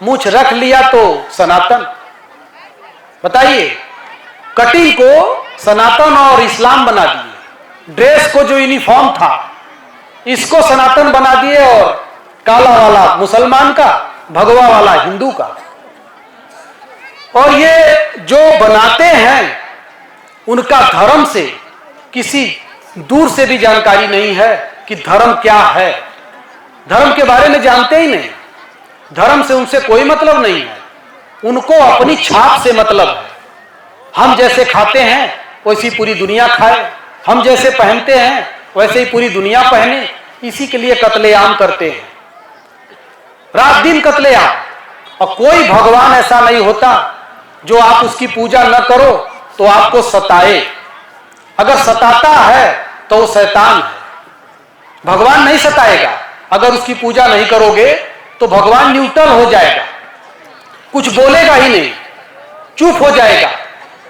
मूछ रख लिया तो सनातन। बताइए, कटिंग को सनातन और इस्लाम बना दिए, ड्रेस को जो यूनिफॉर्म था इसको सनातन बना दिए, और काला वाला मुसलमान का, भगवा वाला हिंदू का। और ये जो बनाते हैं उनका धर्म से किसी दूर से भी जानकारी नहीं है कि धर्म क्या है। धर्म के बारे में जानते ही नहीं, धर्म से उनसे कोई मतलब नहीं है, उनको अपनी छाप से मतलब है। हम जैसे खाते हैं वैसी पूरी दुनिया खाए, हम जैसे पहनते हैं वैसे ही पूरी दुनिया पहने। इसी के लिए कत्लेआम करते हैं, रात दिन कत्लेआम। और कोई भगवान ऐसा नहीं होता जो आप उसकी पूजा न करो तो आपको सताए। अगर सताता है तो वो शैतान है, भगवान नहीं सताएगा। अगर उसकी पूजा नहीं करोगे तो भगवान न्यूट्रल हो जाएगा, कुछ बोलेगा ही नहीं, चुप हो जाएगा।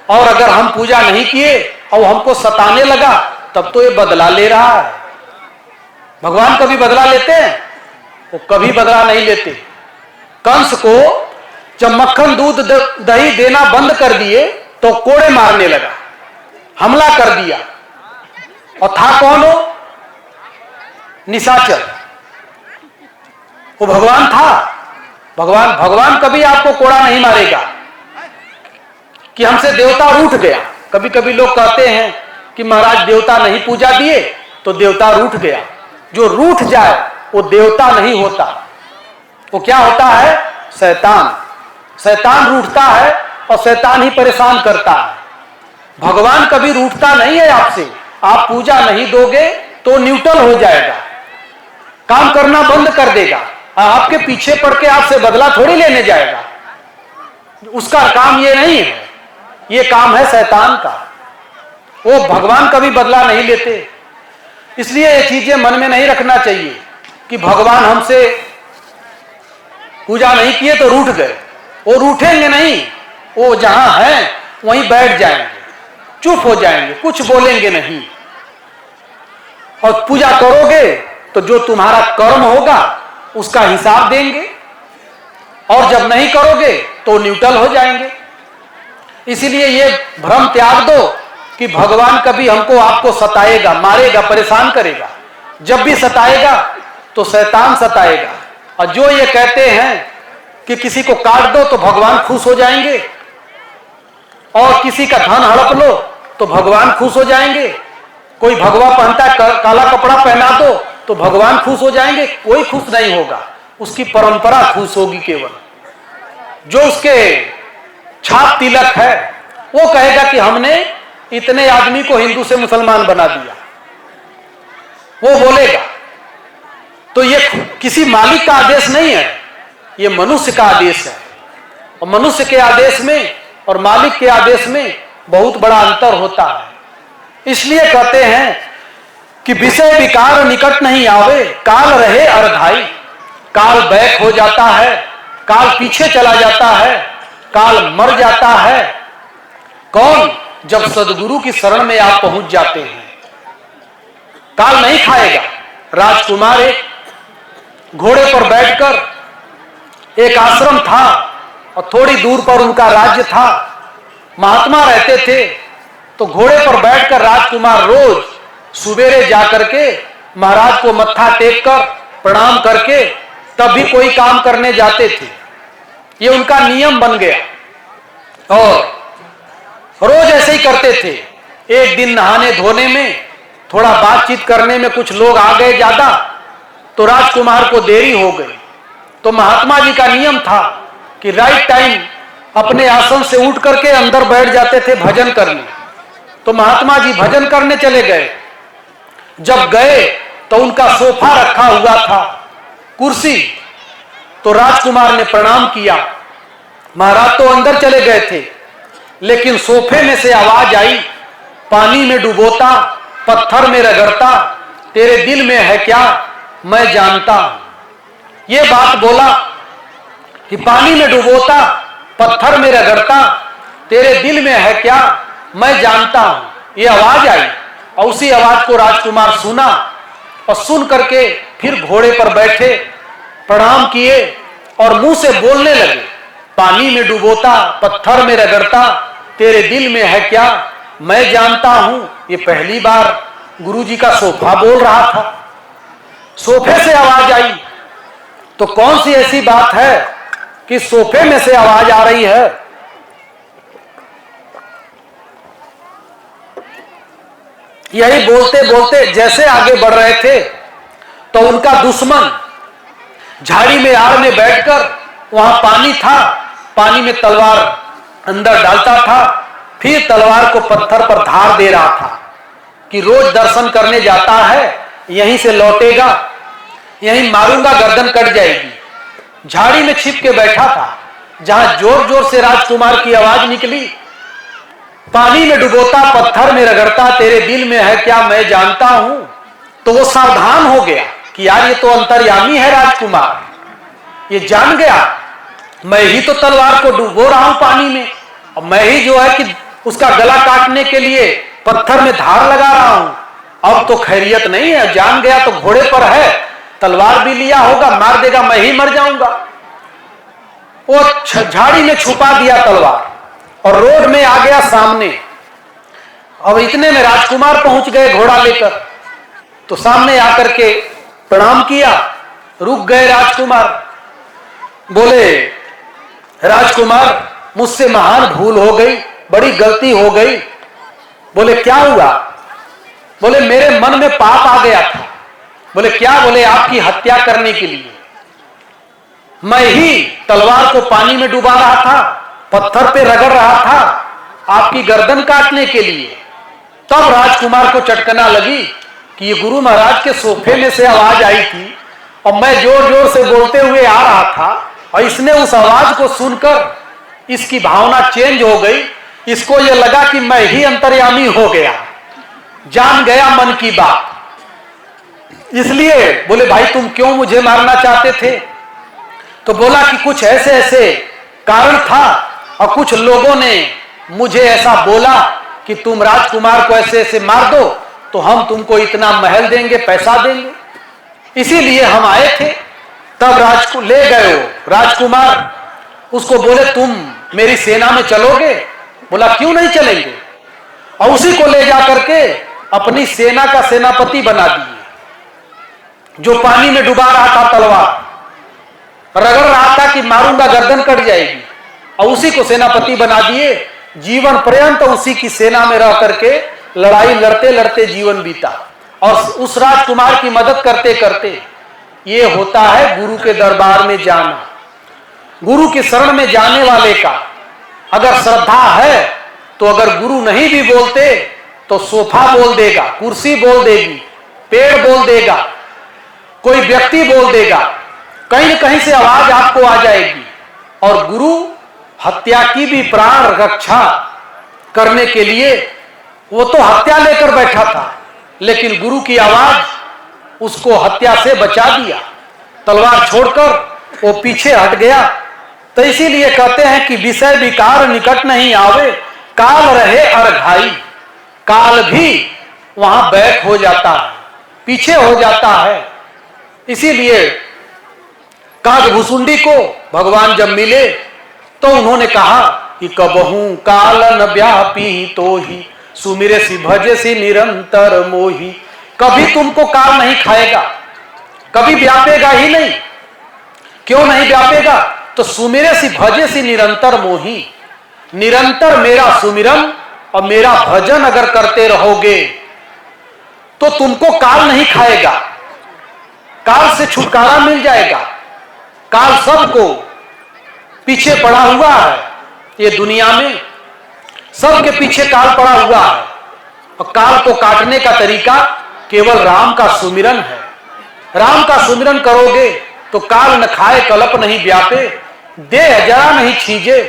और अगर हम पूजा नहीं किए और हमको सताने लगा तब तो ये बदला ले रहा है। भगवान कभी बदला लेते हैं? वो कभी बदला नहीं लेते। कंस को जब मक्खन दूध दही देना बंद कर दिए तो कोड़े मारने लगा, हमला कर दिया। और था कौन हो? निशाचर। वो भगवान था। भगवान कभी आपको कोड़ा नहीं मारेगा कि हमसे देवता रूठ गया। कभी कभी लोग कहते हैं कि महाराज देवता नहीं पूजा दिए तो देवता रूठ गया। जो रूठ जाए वो देवता नहीं होता, वो क्या होता है? शैतान। शैतान रूठता है और शैतान ही परेशान करता है। भगवान कभी रूठता नहीं है आपसे। आप पूजा नहीं दोगे तो न्यूट्रल हो जाएगा, काम करना बंद कर देगा, आपके पीछे पड़ के आपसे बदला थोड़ी लेने जाएगा। उसका काम ये नहीं है, ये काम है शैतान का। वो भगवान कभी बदला नहीं लेते। इसलिए ये चीजें मन में नहीं रखना चाहिए कि भगवान हमसे पूजा नहीं किए तो रूठ गए। वो रूठेंगे नहीं, वो जहां हैं वहीं बैठ जाएंगे, चुप हो जाएंगे, कुछ बोलेंगे नहीं। और पूजा करोगे तो जो तुम्हारा कर्म होगा उसका हिसाब देंगे, और जब नहीं करोगे तो न्यूट्रल हो जाएंगे। इसीलिए ये भ्रम त्याग दो कि भगवान कभी हमको आपको सताएगा, मारेगा, परेशान करेगा। जब भी सताएगा तो शैतान सताएगा। और जो ये कहते हैं कि किसी को काट दो तो भगवान खुश हो जाएंगे, और किसी का धन हड़प लो तो भगवान खुश हो जाएंगे, कोई भगवा पहनता है काला कपड़ा पहना दो तो भगवान खुश हो जाएंगे, कोई खुश नहीं होगा। उसकी परंपरा खुश होगी। केवल जो उसके छाप तिलक है वो कहेगा कि हमने इतने आदमी को हिंदू से मुसलमान बना दिया, वो बोलेगा। तो ये किसी मालिक का आदेश नहीं है, ये मनुष्य का आदेश है। और मनुष्य के आदेश में और मालिक के आदेश में बहुत बड़ा अंतर होता है। इसलिए कहते हैं कि विषय विकार निकट नहीं आवे, काल रहे अरधाई। काल बैक हो जाता है, काल पीछे चला जाता है, काल मर जाता है। कौन? जब सदगुरु की शरण में आप पहुंच जाते हैं। काल नहीं खाएगा। राजकुमार एक घोड़े पर बैठकर, एक आश्रम था और थोड़ी दूर पर उनका राज्य था, महात्मा रहते थे। तो घोड़े पर बैठकर राजकुमार रोज सुबेरे जाकर के महाराज को मत्था टेक कर प्रणाम करके तब भी कोई काम करने जाते थे। ये उनका नियम बन गया और रोज ऐसे ही करते थे। एक दिन नहाने धोने में, थोड़ा बातचीत करने में कुछ लोग आ गए ज्यादा, तो राजकुमार को देरी हो गई। तो महात्मा जी का नियम था कि राइट टाइम अपने आसन से उठ करके अंदर बैठ जाते थे भजन करने। तो महात्मा जी भजन करने चले गए। जब गए तो उनका सोफा रखा हुआ था, कुर्सी। तो राजकुमार ने प्रणाम किया। महाराज तो अंदर चले गए थे, लेकिन सोफे में से आवाज आई, पानी में डुबोता पत्थर में रगड़ता, तेरे दिल में है क्या मैं जानता हूं। ये बात बोला कि पानी में डुबोता पत्थर में रगड़ता, तेरे दिल में है क्या मैं जानता हूं। ये आवाज आई और उसी आवाज को राजकुमार सुना और सुन करके फिर घोड़े पर बैठे, प्रणाम किए और मुंह से बोलने लगे, पानी में डुबोता पत्थर में रगड़ता, तेरे दिल में है क्या मैं जानता हूं। ये पहली बार गुरुजी का सोफा बोल रहा था। सोफे से आवाज आई तो कौन सी ऐसी बात है कि सोफे में से आवाज आ रही है। यही बोलते बोलते जैसे आगे बढ़ रहे थे तो उनका दुश्मन झाड़ी में आड़ में बैठकर, वहां पानी था, पानी में तलवार अंदर डालता था, फिर तलवार को पत्थर पर धार दे रहा था कि रोज दर्शन करने जाता है, यहीं से लौटेगा, यहीं मारूंगा, गर्दन कट जाएगी। झाड़ी में छिप के बैठा था। जहां जोर जोर से राजकुमार की आवाज निकली, पानी में डुबोता पत्थर में रगड़ता, तेरे दिल में है क्या मैं जानता हूं, तो वो सावधान हो गया कि यार ये तो अंतर्यामी है राजकुमार, ये जान गया मैं ही तो तलवार को डुबो रहा हूं पानी में, और मैं ही जो है कि उसका गला काटने के लिए पत्थर में धार लगा रहा हूं। अब तो खैरियत नहीं है, जान गया तो घोड़े पर है, तलवार भी लिया होगा, मार देगा, मैं ही मर जाऊंगा। वो झाड़ी में छुपा दिया तलवार और रोड में आ गया सामने। अब इतने में राजकुमार पहुंच गए घोड़ा लेकर, तो सामने आकर के प्रणाम किया। रुक गए राजकुमार, बोले राजकुमार मुझसे महान भूल हो गई, बड़ी गलती हो गई। बोले क्या हुआ? बोले मेरे मन में पाप आ गया था। बोले क्या? बोले आपकी हत्या करने के लिए। मैं ही तलवार को पानी में डुबा रहा था, पत्थर पे रगड़ रहा था आपकी गर्दन काटने के लिए। तब राजकुमार को चटकना लगी कि ये गुरु महाराज के सोफे में से आवाज आई थी और मैं जोर जोर से बोलते हुए आ रहा था, और इसने उस आवाज को सुनकर इसकी भावना चेंज हो गई। इसको ये लगा कि मैं ही अंतर्यामी हो गया, जान गया मन की बात। इसलिए बोले भाई तुम क्यों मुझे मारना चाहते थे? तो बोला कि कुछ ऐसे ऐसे कारण था और कुछ लोगों ने मुझे ऐसा बोला कि तुम राजकुमार को ऐसे ऐसे मार दो तो हम तुमको इतना महल देंगे, पैसा देंगे, इसीलिए हम आए थे। तब ले गए हो राजकुमार, उसको बोले तुम मेरी सेना में चलोगे? बोला क्यों नहीं चलेंगे, और उसी को ले जा करके अपनी सेना का सेनापति बना दिए। जो पानी में डुबा रहा था तलवार, रगड़ रहा था कि मारूंगा गर्दन कट जाएगी, और उसी को सेनापति बना दिए। जीवन पर्यंत उसी की सेना में रह करके लड़ाई लड़ते लड़ते जीवन बीता, और उस राजकुमार की मदद करते करते। ये होता है गुरु के दरबार में जाना। गुरु की शरण में जाने वाले का अगर श्रद्धा है तो अगर गुरु नहीं भी बोलते तो सोफा बोल देगा, कुर्सी बोल देगी, पेड़ बोल देगा, कोई व्यक्ति बोल देगा, कहीं न कहीं से आवाज आपको आ जाएगी। और गुरु हत्या की भी प्राण रक्षा करने के लिए, वो तो हत्या लेकर बैठा था, लेकिन गुरु की आवाज उसको हत्या से बचा दिया। तलवार छोड़कर वो पीछे हट गया। तो इसीलिए कहते हैं कि विषय विकार निकट नहीं आवे, काल रहे अरघाई। काल भी वहां बैक हो जाता है, पीछे हो जाता है। इसीलिए कागभुसुंडी को भगवान जब मिले तो उन्होंने कहा कि कबहू कालन व्यापी तो ही सुमिरे सी भजे सी निरंतर मोही। कभी तुमको काल नहीं खाएगा, कभी व्यापेगा ही नहीं। क्यों नहीं व्यापेगा? तो सुमिरे सी भजे सी निरंतर मोही। निरंतर मेरा सुमिरन और मेरा भजन अगर करते रहोगे तो तुमको काल नहीं खाएगा, काल से छुटकारा मिल जाएगा। काल सबको पीछे पड़ा हुआ है, ये दुनिया में सबके पीछे काल पड़ा हुआ है और काल को काटने का तरीका केवल राम का सुमिरन है। राम का सुमिरन करोगे तो काल न खाए कलप नहीं व्यापे, देह जरा नहीं छीजे।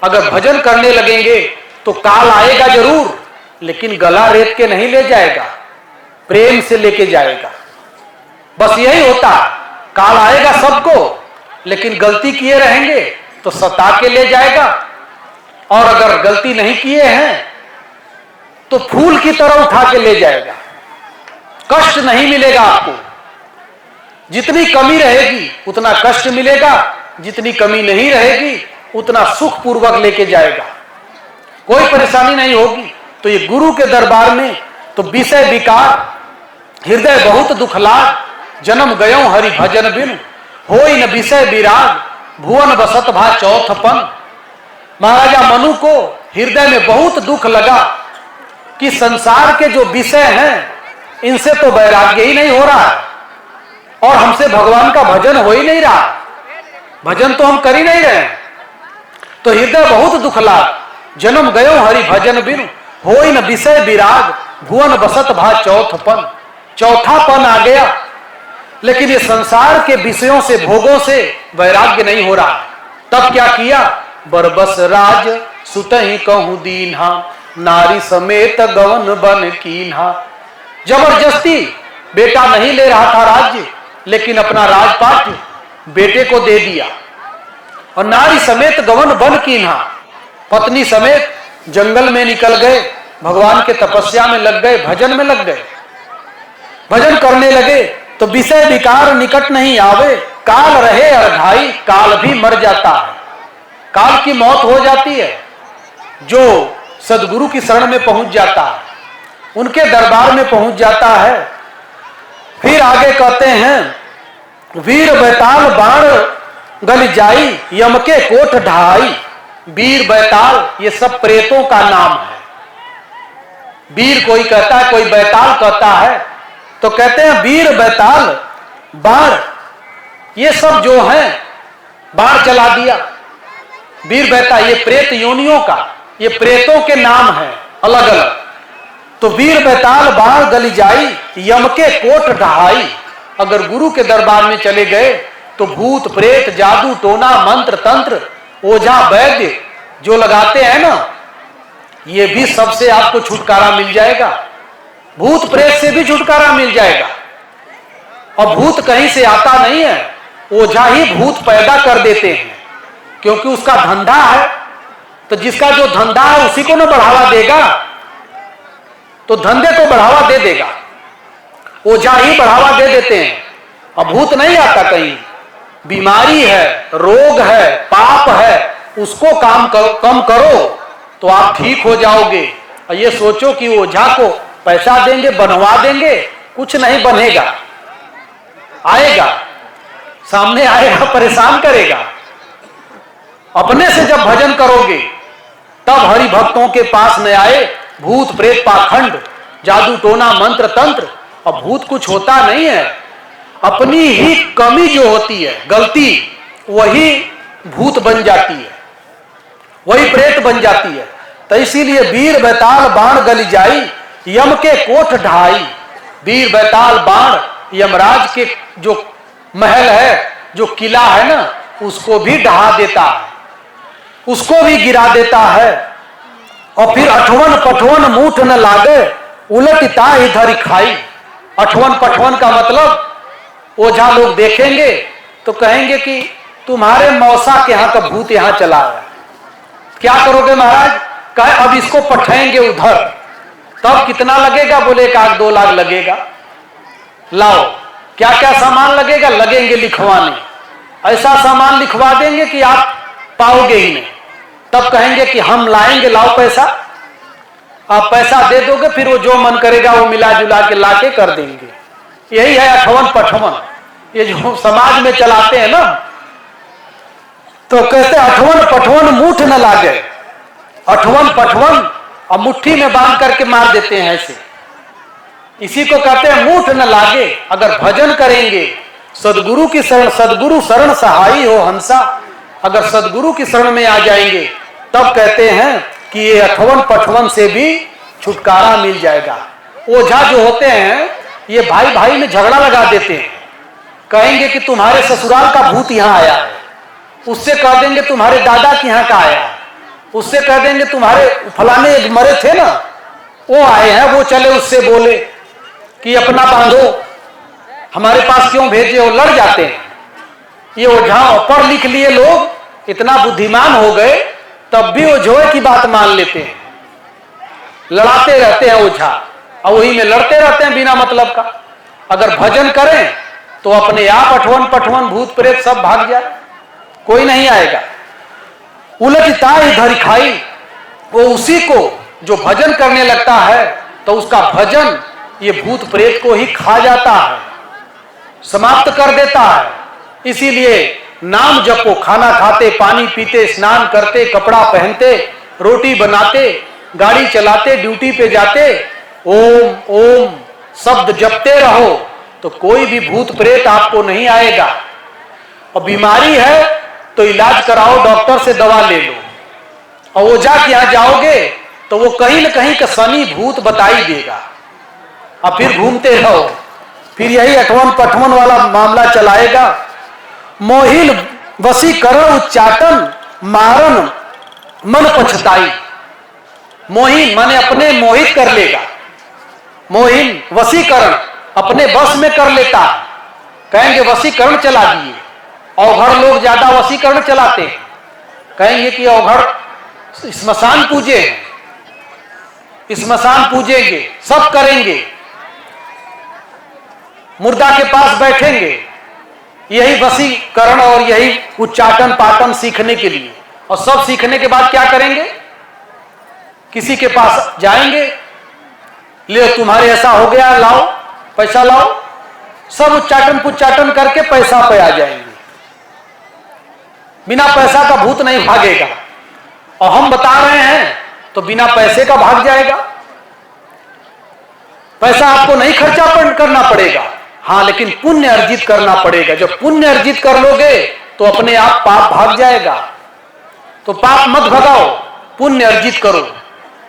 अगर भजन करने लगेंगे तो काल आएगा जरूर, लेकिन गला रेत के नहीं ले जाएगा, प्रेम से लेके जाएगा। बस यही होता, काल आएगा सबको, लेकिन गलती किए रहेंगे तो सता के ले जाएगा। और अगर गलती नहीं किए हैं तो फूल की तरह उठा के ले जाएगा। कष्ट नहीं मिलेगा आपको, जितनी कमी रहेगी उतना कष्ट मिलेगा, जितनी कमी नहीं रहेगी उतना सुख पूर्वक लेके जाएगा, कोई परेशानी नहीं होगी। तो ये गुरु के दरबार में तो विषय विकार हृदय बहुत दुखलाग, जन्म गयो हरि भजन बिन होई न विषय विराग, भुवन बसत भा चौथपन। महाराजा मनु को हृदय में बहुत दुख लगा कि संसार के जो विषय हैं इनसे तो वैराग्य ही नहीं हो रहा है और हमसे भगवान का भजन हो ही नहीं रहा, भजन तो हम कर ही नहीं रहे। तो हृदय बहुत दुखलाग, जन्म गयो हरि भजन बिन होई न विषय विराग, भुवन बसत भा चौथपन। चौथापन आ गया, लेकिन ये संसार के विषयों से भोगों से वैराग्य नहीं हो रहा। तब क्या किया? बरबस राज सुतहि कहूं दीन्हा, नारी समेत गवन बन कीन्हा। जबरदस्ती बेटा नहीं ले रहा था राज्य, लेकिन अपना राजपाट बेटे को दे दिया और नारी समेत गवन बन कीन्हा, पत्नी समेत जंगल में निकल गए, भगवान के तपस्या में लग गए, भजन में लग गए, भजन करने लगे। तो विषय विकार निकट नहीं आवे, काल रहे अरघाई, काल भी मर जाता है, काल की मौत हो जाती है। जो सदगुरु की शरण में पहुंच जाता है, उनके दरबार में पहुंच जाता है। फिर आगे कहते हैं वीर बैताल बाण गल जाई, यम के कोट ढाई। वीर बैताल ये सब प्रेतों का नाम है। वीर कोई कहता है, कोई बैताल कहता है, तो कहते हैं वीर बैताल बाण, ये सब जो है बाण चला दिया। वीर बैताल ये प्रेत योनियों का, ये प्रेतों के नाम है अलग अलग। तो वीर बैताल बाण गली जाई, यम के कोट ढहाई। अगर गुरु के दरबार में चले गए तो भूत प्रेत जादू टोना मंत्र तंत्र ओझा वैद्य जो लगाते हैं ना, ये भी सबसे आपको छुटकारा मिल जाएगा। भूत प्रेत से भी छुटकारा मिल जाएगा। और भूत कहीं से आता नहीं है, ओझा ही भूत पैदा कर देते हैं, क्योंकि उसका धंधा है। तो जिसका जो धंधा है उसी को ना बढ़ावा देगा, तो धंधे को बढ़ावा दे देगा, ओझा ही बढ़ावा दे देते हैं। अब भूत नहीं आता कहीं, बीमारी है, रोग है, पाप है, उसको कम करो तो आप ठीक हो जाओगे। और ये सोचो कि ओझा को पैसा देंगे बनवा देंगे, कुछ नहीं बनेगा। आएगा सामने, आएगा परेशान करेगा। अपने से जब भजन करोगे तब हरि भक्तों के पास न आए भूत प्रेत पाखंड जादू टोना मंत्र तंत्र। और भूत कुछ होता नहीं है, अपनी ही कमी जो होती है, गलती, वही भूत बन जाती है, वही प्रेत बन जाती है। तो इसीलिए वीर बैताल बाण गली जाई, यम के कोठ ढाई। वीर बैताल बाण यमराज के जो महल है, जो किला है ना, उसको भी ढहा देता है, उसको भी गिरा देता है। और फिर अठवन पठवन मूठ न लागे, उलटता इधर खाई। अठवन पठवन का मतलब ओझा लोग देखेंगे तो कहेंगे कि तुम्हारे मौसा के यहां का भूत यहां चला है, क्या करोगे महाराज? कहे अब इसको पठाएंगे उधर, तब कितना लगेगा? बोले 1-2 लाख लगेगा। लाओ, क्या क्या सामान लगेगा? लगेंगे लिखवाने, ऐसा सामान लिखवा देंगे कि आप पाओगे ही नहीं। तब कहेंगे कि हम लाएंगे, लाओ पैसा। आप पैसा दे दोगे, फिर वो जो मन करेगा वो मिला जुला के लाके कर देंगे। यही है अठवन पठवन, ये जो समाज में चलाते हैं ना। तो कहते अठवन पठवन मूठ न लागे, अठवन पठवन और मुट्ठी में बांध करके मार देते हैं ऐसे। इसी को कहते हैं मूठ न लागे। अगर भजन करेंगे, सदगुरु की शरण, सदगुरु शरण सहाई हो हंसा, अगर सदगुरु की शरण में आ जाएंगे तब कहते हैं कि ये अठवन पठवन से भी छुटकारा मिल जाएगा। ओझा जो होते हैं ये भाई भाई में झगड़ा लगा देते हैं। कहेंगे कि तुम्हारे ससुराल का भूत यहाँ आया है, उससे कह देंगे तुम्हारे दादा के यहाँ का आया है, उससे कह देंगे तुम्हारे फलाने मरे थे ना वो आए हैं, वो चले उससे बोले कि अपना बांधो, हमारे पास क्यों भेजे हो। लड़ जाते हैं। ये ओझा पढ़ लिख लिए लोग इतना बुद्धिमान हो गए, तब भी ओझोए की बात मान लेते हैं। लड़ाते रहते हैं ओझा, और वही में लड़ते रहते हैं बिना मतलब का। अगर भजन करें तो अपने आप अठवन पठवन भूत प्रेत सब भाग जाए, कोई नहीं आएगा। उलटता इधर खाई, वो उसी को जो भजन करने लगता है तो उसका भजन ये भूत प्रेत को ही खा जाता है, समाप्त कर देता है। इसीलिए नाम जपो, खाना खाते, पानी पीते, स्नान करते, कपड़ा पहनते, रोटी बनाते, गाड़ी चलाते, ड्यूटी पे जाते, ओम ओम शब्द जपते रहो तो कोई भी भूत प्रेत आपको नहीं आएगा। और बीमारी है तो इलाज कराओ, डॉक्टर से दवा ले लो। और ओझा के यहाँ जाओगे तो वो कहीं न कहीं का शनि भूत बता ही देगा, और फिर घूमते रहो। फिर यही अठवन पठवन वाला मामला चलाएगा। मोहिन वशीकरण उच्चाटन मारन मन पछताई। मोहिन माने अपने मोहित कर लेगा, मोहिन वशीकरण अपने बस में कर लेता। कहेंगे वशीकरण चला दिए। औघड़ लोग ज्यादा वशीकरण चलाते हैं, कहेंगे कि औघड़ स्मशान पूजे, स्मशान पूजेंगे, सब करेंगे, मुर्दा के पास बैठेंगे, यही वशीकरण और यही उच्चाटन पाटन सीखने के लिए। और सब सीखने के बाद क्या करेंगे, किसी के पास जाएंगे, ले तुम्हारे ऐसा हो गया, लाओ पैसा लाओ, सब उच्चाटन पुच्चाटन करके पैसा पे आ जाएंगे। बिना पैसा का भूत नहीं भागेगा। और हम बता रहे हैं तो बिना पैसे का भाग जाएगा। पैसा आपको नहीं खर्चा करना पड़ेगा, हाँ, लेकिन पुण्य अर्जित करना पड़ेगा। जब पुण्य अर्जित कर लोगे तो अपने आप पाप भाग जाएगा। तो पाप मत भगाओ, पुण्य अर्जित करो।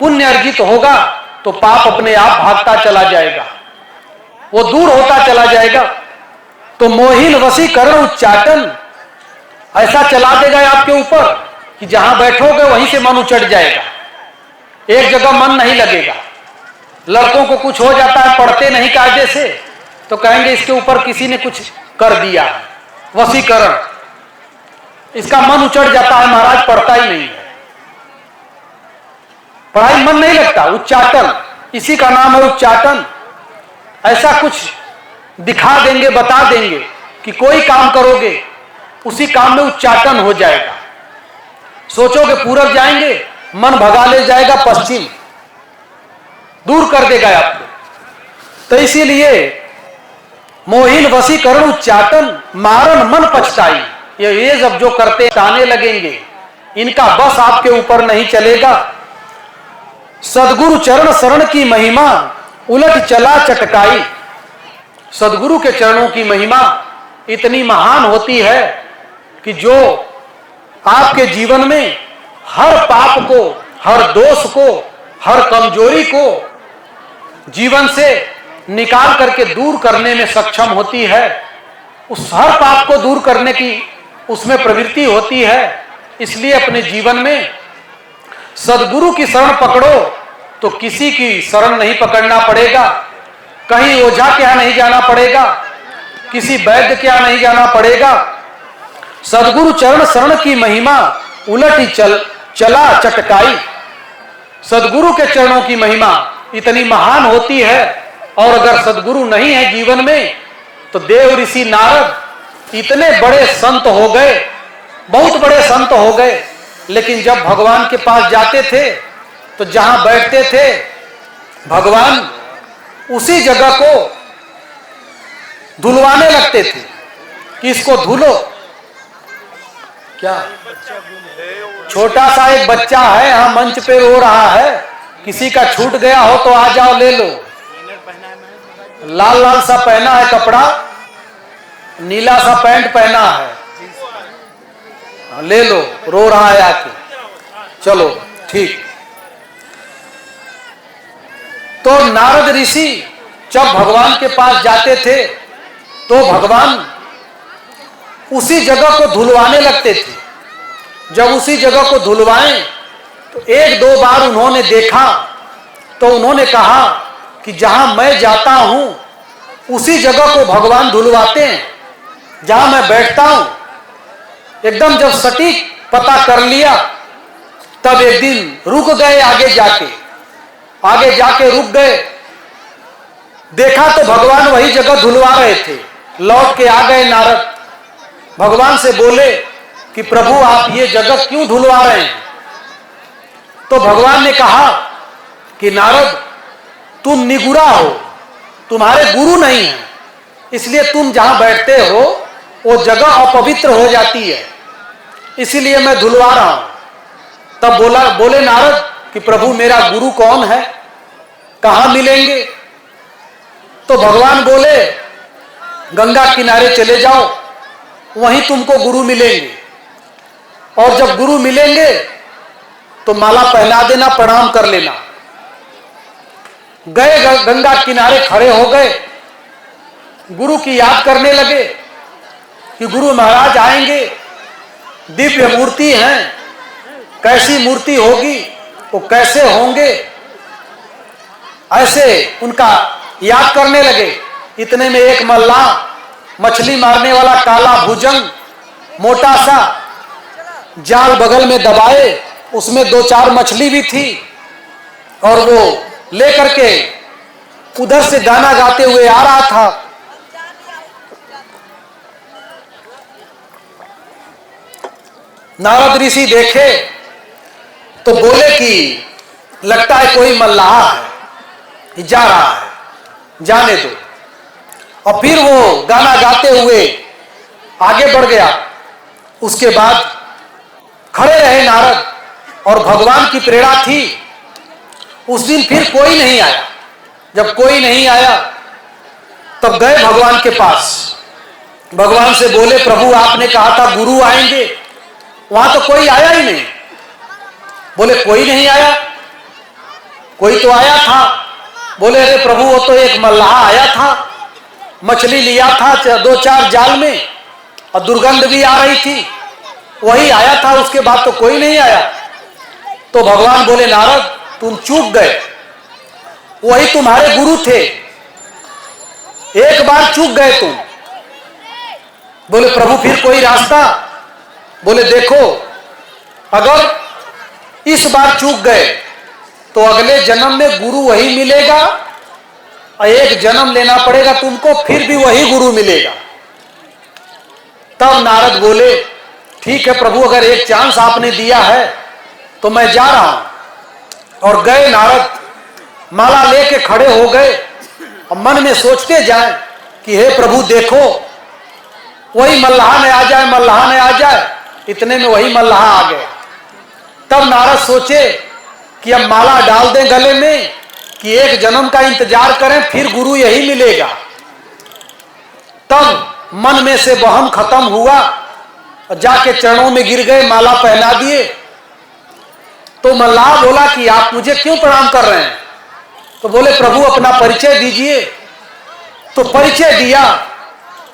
पुण्य अर्जित होगा तो पाप अपने आप भागता चला जाएगा, वो दूर होता चला जाएगा। तो मोहिन वशीकरण उच्चाटन ऐसा चला देगा आपके ऊपर कि जहां बैठोगे वहीं से मन उचट जाएगा, एक जगह मन नहीं लगेगा। लड़कों को कुछ हो जाता है, पढ़ते नहीं कायदे से, तो कहेंगे इसके ऊपर किसी ने कुछ कर दिया, वशीकरण, इसका मन उचट जाता है, महाराज पढ़ता ही नहीं है, पढ़ाई मन नहीं लगता। उच्चाटन, इसी का नाम है उच्चाटन। ऐसा कुछ दिखा देंगे, बता देंगे कि कोई काम करोगे उसी काम में उच्चाटन हो जाएगा। सोचोगे पूरब जाएंगे, मन भगा ले जाएगा पश्चिम, दूर कर देगा आपको। तो इसीलिए मोहिन वशीकरण उच्चाटन मारन मन पछताई, ये जब जो करते ताने लगेंगे, इनका बस आपके ऊपर नहीं चलेगा। सदगुरु चरण शरण की महिमा उलट चला चटकाई। सदगुरु के चरणों की महिमा इतनी महान होती है कि जो आपके जीवन में हर पाप को, हर दोष को, हर कमजोरी को जीवन से निकाल करके दूर करने में सक्षम होती है। उस हर पाप को दूर करने की उसमें प्रवृत्ति होती है। इसलिए अपने जीवन में सदगुरु की शरण पकड़ो तो किसी की शरण नहीं पकड़ना पड़ेगा, कहीं ओझा के यहाँ नहीं जाना पड़ेगा, किसी वैद्य के यहाँ नहीं जाना पड़ेगा। सदगुरु चरण शरण की महिमा उलटी चला चटकाई। सदगुरु के चरणों की महिमा इतनी महान होती है, और अगर सदगुरु नहीं है जीवन में तो देव ऋषि नारद इतने बड़े संत हो गए, बहुत बड़े संत हो गए, लेकिन जब भगवान के पास जाते थे तो जहां बैठते थे भगवान उसी जगह को धुलवाने लगते थे कि इसको धुलो। क्या छोटा सा एक बच्चा है यहाँ मंच पे रो रहा है, किसी का छूट गया हो तो आ जाओ ले लो। लाल लाल सा पहना है कपड़ा, नीला सा पैंट पहना है, ले लो, रो रहा है आके। चलो ठीक। तो नारद ऋषि जब भगवान के पास जाते थे तो भगवान उसी जगह को धुलवाने लगते थे। जब उसी जगह को धुलवाएं तो एक दो बार उन्होंने देखा तो उन्होंने कहा कि जहां मैं जाता हूं उसी जगह को भगवान धुलवाते हैं, जहां मैं बैठता हूं। एकदम जब सटीक पता कर लिया तब एक दिन रुक गए, आगे जाके रुक गए, देखा तो भगवान वही जगह धुलवा रहे थे। लौट के आ गए नारद, भगवान से बोले कि प्रभु आप ये जगह क्यों धुलवा रहे हैं? तो भगवान ने कहा कि नारद तुम निगुरा हो, तुम्हारे गुरु नहीं है, इसलिए तुम जहां बैठते हो वो जगह अपवित्र हो जाती है, इसीलिए मैं धुलवा रहा हूं। तब बोले नारद कि प्रभु मेरा गुरु कौन है, कहां मिलेंगे? तो भगवान बोले गंगा किनारे चले जाओ, वहीं तुमको गुरु मिलेंगे, और जब गुरु मिलेंगे तो माला पहना देना, प्रणाम कर लेना। गए गंगा किनारे खड़े हो गए, गुरु की याद करने लगे कि गुरु महाराज आएंगे, दिव्य मूर्ति हैं, कैसी मूर्ति होगी, वो कैसे होंगे, ऐसे उनका याद करने लगे। इतने में एक मल्लाह मछली मारने वाला काला भुजंग मोटा सा जाल बगल में दबाए, उसमें दो चार मछली भी थी, और वो लेकर के उधर से गाना गाते हुए आ रहा था। नारद ऋषि देखे तो बोले कि लगता है कोई मल्लाह है, जा रहा है, जाने दो। और फिर वो गाना गाते हुए आगे बढ़ गया। उसके बाद खड़े रहे नारद, और भगवान की प्रेरणा थी। उस दिन फिर कोई नहीं आया। जब कोई नहीं आया तब गए भगवान के पास, भगवान से बोले प्रभु आपने कहा था गुरु आएंगे, वहां तो कोई आया ही नहीं। बोले कोई नहीं आया, कोई तो आया था। बोले अरे प्रभु वो तो एक मल्लाह आया था, मछली लिया था दो चार जाल में, और दुर्गंध भी आ रही थी, वही आया था, उसके बाद तो कोई नहीं आया। तो भगवान बोले नारद तुम चूक गए, वही तुम्हारे गुरु थे, एक बार चूक गए तुम। बोले प्रभु फिर कोई रास्ता? बोले देखो अगर इस बार चूक गए तो अगले जन्म में गुरु वही मिलेगा, और एक जन्म लेना पड़ेगा तुमको, फिर भी वही गुरु मिलेगा। तब नारद बोले ठीक है प्रभु, अगर एक चांस आपने दिया है तो मैं जा रहा हूं। और गए नारद, माला लेके खड़े हो गए, और मन में सोचते जाए कि हे प्रभु देखो वही मल्लाह ने आ जाए, मल्लाह ने आ जाए। इतने में वही मल्लाह आ गया। तब नारद सोचे कि अब माला डाल दें गले में कि एक जन्म का इंतजार करें, फिर गुरु यही मिलेगा। तब मन में से वहम खत्म हुआ, और जाके चरणों में गिर गए, माला पहना दिए। तो मल्लाह बोला कि आप मुझे क्यों प्रणाम कर रहे हैं? तो बोले प्रभु अपना परिचय दीजिए। तो परिचय दिया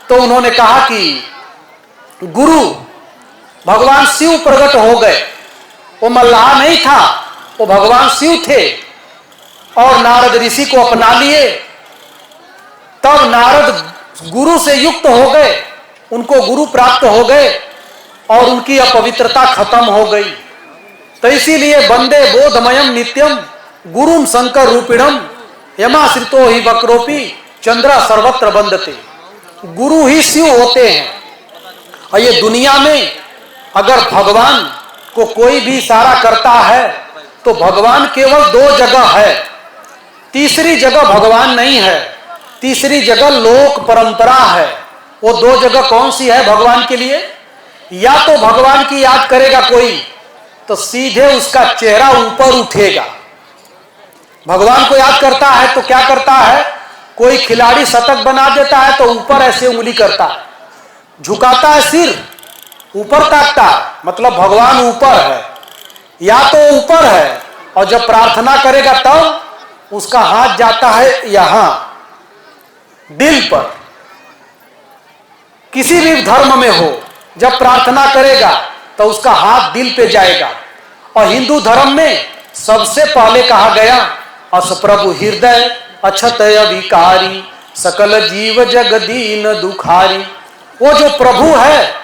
तो उन्होंने कहा कि गुरु भगवान शिव प्रकट हो गए, वो मल्लाह नहीं था, वो भगवान शिव थे, और नारद ऋषि को अपना लिए। तब नारद गुरु से युक्त हो गए, उनको गुरु प्राप्त हो गए, और उनकी अपवित्रता खत्म हो गई। तो इसीलिए वंदे बोधमयम नित्यम गुरुम शंकर रूपिणम यमाश्रितो ही वक्रोपी चंद्रा सर्वत्र वंदते। गुरु ही शिव होते हैं, और ये दुनिया में अगर भगवान को कोई भी इशारा करता है तो भगवान केवल दो जगह है, तीसरी जगह भगवान नहीं है, तीसरी जगह लोक परंपरा है। वो दो जगह कौन सी है भगवान के लिए? या तो भगवान की याद करेगा कोई तो सीधे उसका चेहरा ऊपर उठेगा। भगवान को याद करता है तो क्या करता है? कोई खिलाड़ी शतक बना देता है तो ऊपर ऐसे उंगली करता है, झुकाता है सिर, ऊपर ताकता है, मतलब भगवान ऊपर है। या तो ऊपर है और जब प्रार्थना करेगा तब उसका हाथ जाता है यहां दिल पर। किसी भी धर्म में हो, जब प्रार्थना करेगा तो उसका हाथ दिल पे जाएगा। और हिंदू धर्म में सबसे पहले कहा गया अस प्रभु हृदय अछत अविकारी सकल जीव जगदीन दुखारी। वो जो प्रभु है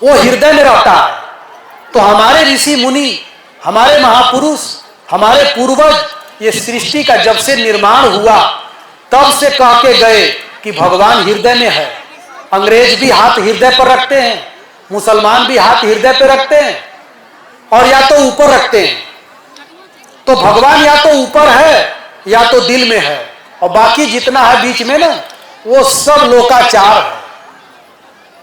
वो हृदय में रहता है। तो हमारे ऋषि मुनि, हमारे महापुरुष, हमारे पूर्वज ये सृष्टि का जब से निर्माण हुआ तब से कह के गए कि भगवान हृदय में है। अंग्रेज भी हाथ हृदय पर रखते हैं, मुसलमान भी हाथ हृदय पर रखते हैं और या तो ऊपर रखते हैं। तो भगवान या तो ऊपर है या तो दिल में है, और बाकी जितना है बीच में ना वो सब लोकाचार है।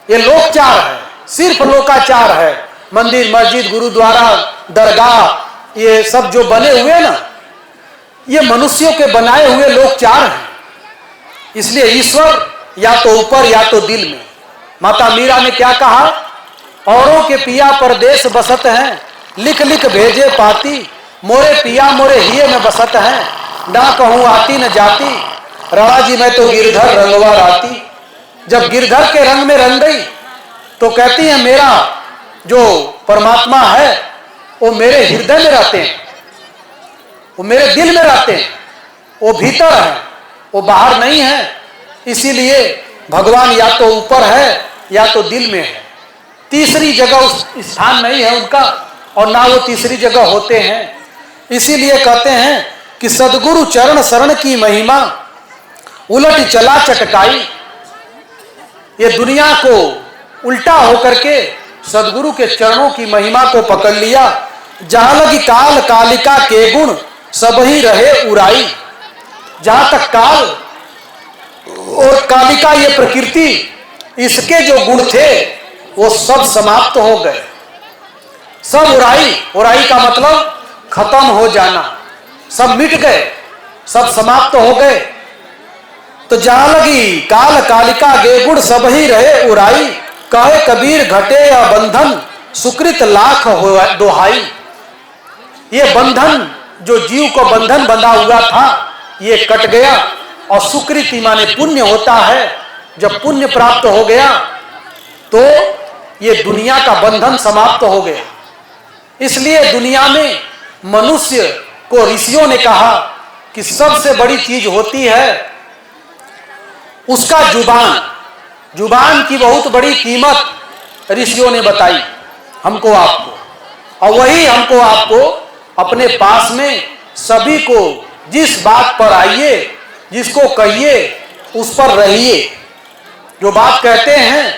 ये लोकचार है, सिर्फ लोकाचार है। मंदिर, मस्जिद, गुरुद्वारा, दरगाह, ये सब जो बने हुए ना, ये मनुष्यों के बनाए हुए लोकचार हैं। इसलिए ईश्वर या तो ऊपर या तो दिल में। माता मीरा ने क्या कहा? औरों के पिया परदेश बसत हैं, लिख लिख भेजे पाती, मोरे पिया मोरे हिये में बसत हैं, ना कहूँ आती न जाती, राणा जी मैं तो गिरधर रंगवा राती। जब गिरधर के रंग में रंग गई तो कहती है मेरा जो परमात्मा है वो मेरे हृदय में रहते हैं, वो मेरे दिल में रहते हैं, वो भीतर है, वो बाहर नहीं है। इसीलिए भगवान या तो ऊपर है या तो दिल में है, तीसरी जगह उस स्थान नहीं है उनका, और ना वो तीसरी जगह होते हैं। इसीलिए कहते हैं कि सदगुरु चरण शरण की महिमा उलट चला चटकाई। ये दुनिया को उल्टा होकर के सदगुरु के चरणों की महिमा को पकड़ लिया। जहां लगी काल कालिका के गुण सब ही रहे उराई। जहां तक काल और कालिका ये प्रकृति, इसके जो गुण थे वो सब समाप्त हो गए, सब उराई। उराई का मतलब खत्म हो जाना, सब मिट गए, सब समाप्त हो गए। तो जहां लगी काल कालिका गे गुण सब ही रहे उराई, कहे कबीर घटे या बंधन सुकृत लाख हो दोहाई। ये बंधन जो जीव को बंधन बंधा हुआ था ये कट गया, और सुकृति माने पुण्य होता है। जब पुण्य प्राप्त हो गया तो ये दुनिया का बंधन समाप्त हो गया। इसलिए दुनिया में मनुष्य को ऋषियों ने कहा कि सबसे बड़ी चीज होती है उसका जुबान। जुबान की बहुत बड़ी कीमत ऋषियों ने बताई हमको आपको, और वही हमको आपको अपने पास में सभी को जिस बात पर आइए, जिसको कहिए उस पर रहिए, जो बात कहते हैं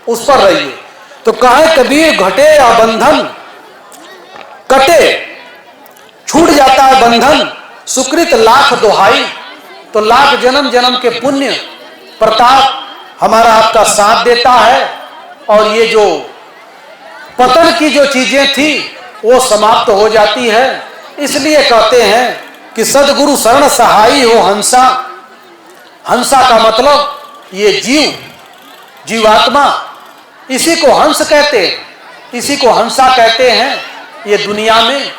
उस पर रहिए। तो कहे कबीर घटे या बंधन, कटे छूट जाता है बंधन, सुकृत लाख दोहाई। तो लाख जन्म जन्म के पुण्य प्रताप हमारा आपका साथ देता है, और ये जो पतन की जो चीजें थी वो समाप्त हो जाती है। इसलिए कहते हैं कि सदगुरु शरण सहाई हो हंसा। हंसा का मतलब ये जीव, जीवात्मा, इसी को हंस कहते हैं, इसी को हंसा कहते हैं। ये दुनिया में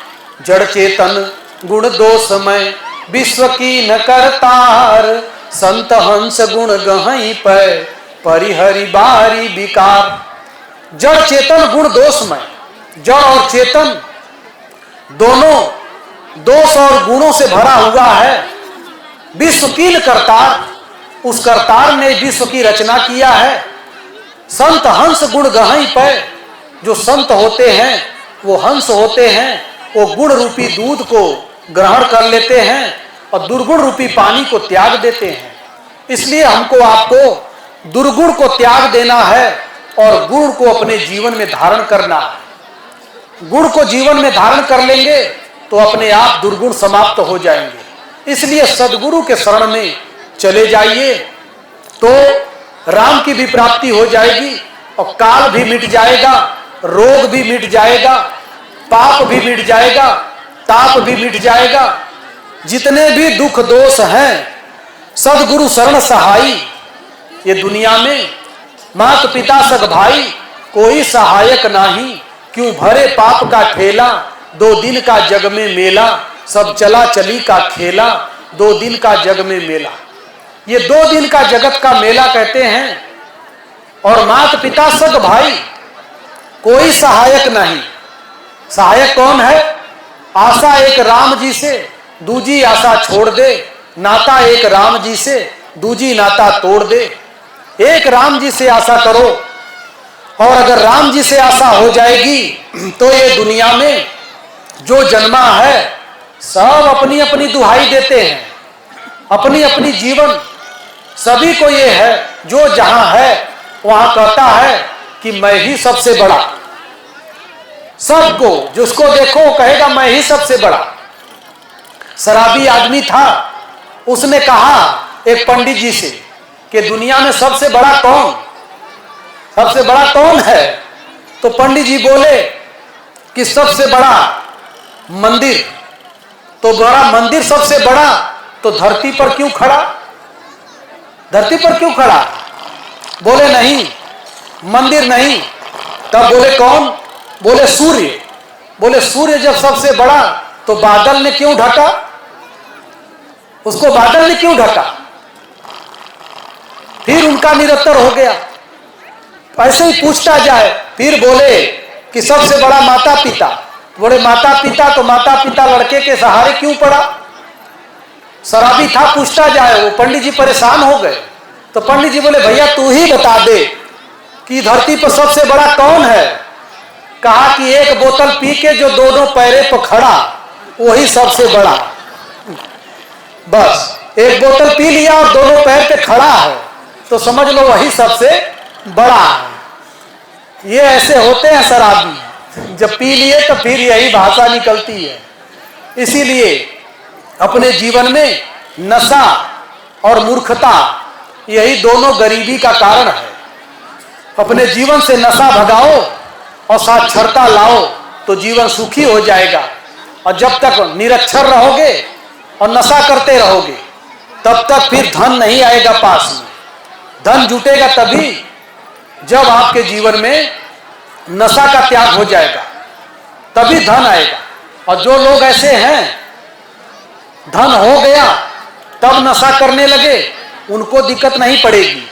जड़ चेतन गुण दोषमय विश्व की न करतार, संत हंस गुण गहई पे परिहरि बारी विकार। जड़ चेतन गुण दोषमय, जड़ और चेतन दोनों दोष और गुणों से भरा हुआ है। विश्व की करतार, उस करतार ने विश्व की रचना किया है। संत हंस गुण गहई पे, जो संत होते हैं वो हंस होते हैं, वो गुण रूपी दूध को ग्रहण कर लेते हैं और दुर्गुण रूपी पानी को त्याग देते हैं। इसलिए हमको आपको दुर्गुण को त्याग देना है और गुण को अपने जीवन में धारण करना है। गुण को जीवन में धारण कर लेंगे तो अपने आप दुर्गुण समाप्त हो जाएंगे। इसलिए सद्गुरु के शरण में चले जाइए तो राम की भी प्राप्ति हो जाएगी और काल भी मिट जाएगा, रोग भी मिट जाएगा, पाप भी मिट जाएगा, ताप भी मिट जाएगा। जितने भी दुख दोष हैं, सद्गुरु शरण सहाई। ये दुनिया में मात पिता सग भाई, कोई सहायक नहीं। क्यों भरे पाप का ठेला, 2 दिन का जग में मेला। सब चला चली का खेला, 2 दिन का जग में मेला। ये 2 दिन का जगत का मेला कहते हैं। और मात पिता सग भाई, कोई सहायक नहीं। सहायक कौन है? आशा एक राम जी से, दूजी आशा छोड़ दे। नाता एक राम जी से, दूजी नाता तोड़ दे। एक राम जी से आशा करो, और अगर राम जी से आशा हो जाएगी तो ये दुनिया में जो जन्मा है सब अपनी अपनी दुहाई देते हैं, अपनी अपनी जीवन। सभी को ये है, जो जहां है वहां कहता है कि मैं ही सबसे बड़ा। सबको जिसको देखो कहेगा मैं ही सबसे बड़ा। शराबी आदमी था, उसने कहा एक पंडित जी से कि दुनिया में सबसे बड़ा कौन, सबसे बड़ा कौन है? तो पंडित जी बोले कि सबसे बड़ा मंदिर। तो बड़ा मंदिर सबसे बड़ा, तो धरती पर क्यों खड़ा? धरती पर क्यों खड़ा? बोले नहीं, मंदिर नहीं। तब बोले कौन? बोले सूर्य। बोले सूर्य जब सबसे बड़ा तो बादल ने क्यों ढका? उसको बादल ने क्यों ढका? फिर उनका निरंतर हो गया। ऐसे ही पूछता जाए, फिर बोले कि सबसे बड़ा माता पिता। बोले माता पिता, तो माता पिता लड़के के सहारे क्यों पड़ा? शराबी था, पूछता जाए, वो पंडित जी परेशान हो गए। तो पंडित जी बोले भैया तू ही बता दे कि धरती पर सबसे बड़ा कौन है? कहा कि एक बोतल पी के जो दोनों पैरे पर खड़ा, वही सबसे बड़ा। बस एक बोतल पी लिया और दोनों पैर पे खड़ा है, तो समझ लो वही सबसे बड़ा है। ये ऐसे होते हैं शराबी, जब पी लिए तो फिर यही भाषा निकलती है। इसीलिए अपने जीवन में नशा और मूर्खता, यही दोनों गरीबी का कारण है। अपने जीवन से नशा भगाओ और साक्षरता लाओ तो जीवन सुखी हो जाएगा। और जब तक निरक्षर रहोगे और नशा करते रहोगे तब तक फिर धन नहीं आएगा पास में। धन जुटेगा तभी जब आपके जीवन में नशा का त्याग हो जाएगा, तभी धन आएगा। और जो लोग ऐसे हैं, धन हो गया तब नशा करने लगे, उनको दिक्कत नहीं पड़ेगी।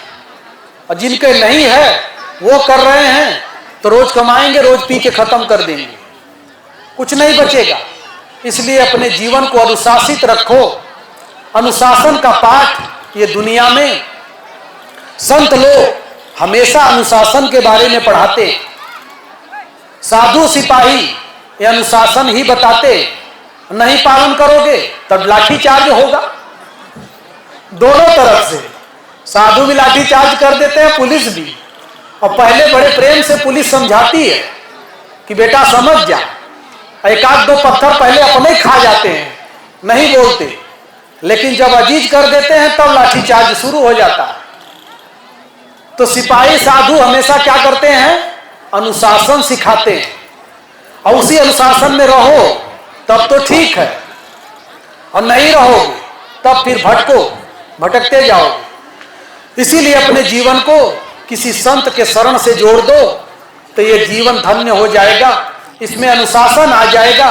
और जिनके नहीं है वो कर रहे हैं तो रोज कमाएंगे, रोज पी के खत्म कर देंगे, कुछ नहीं बचेगा। इसलिए अपने जीवन को अनुशासित रखो। अनुशासन का पाठ ये दुनिया में संत लोग हमेशा अनुशासन के बारे में पढ़ाते। साधु सिपाही ये अनुशासन ही बताते। नहीं पालन करोगे तब लाठीचार्ज होगा। दोनों तरफ से साधु भी लाठीचार्ज कर देते हैं, पुलिस भी। और पहले बड़े प्रेम से पुलिस समझाती है कि बेटा समझ जा। एक आध दो पत्थर पहले अपने खा जाते हैं, नहीं बोलते, लेकिन जब अजीज कर देते हैं तब लाठीचार्ज शुरू हो जाता है। तो सिपाही साधु हमेशा क्या करते हैं? अनुशासन सिखाते हैं। और उसी अनुशासन में रहो तब तो ठीक है, और नहीं रहोगे तब फिर भटकते जाओगे। इसीलिए अपने जीवन को किसी संत के शरण से जोड़ दो तो ये जीवन धन्य हो जाएगा। इसमें अनुशासन आ जाएगा।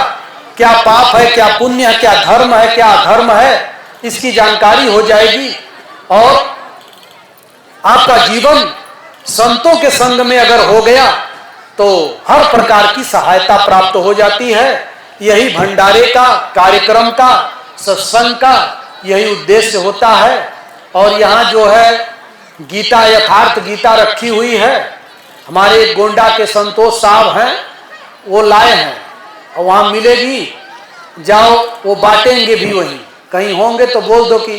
क्या पाप है, क्या पुण्य है, क्या धर्म है, क्या अधर्म है, इसकी जानकारी हो जाएगी। और आपका जीवन संतों के संग में अगर हो गया तो हर प्रकार की सहायता प्राप्त हो जाती है। यही भंडारे का, कार्यक्रम का, सत्संग का यही उद्देश्य होता है। और यहाँ जो है गीता, यथार्थ गीता रखी हुई है। हमारे गोंडा के संतोष साहब हैं, वो लाए हैं और वहाँ मिलेगी, जाओ वो बांटेंगे भी वहीं। कहीं होंगे तो बोल दो कि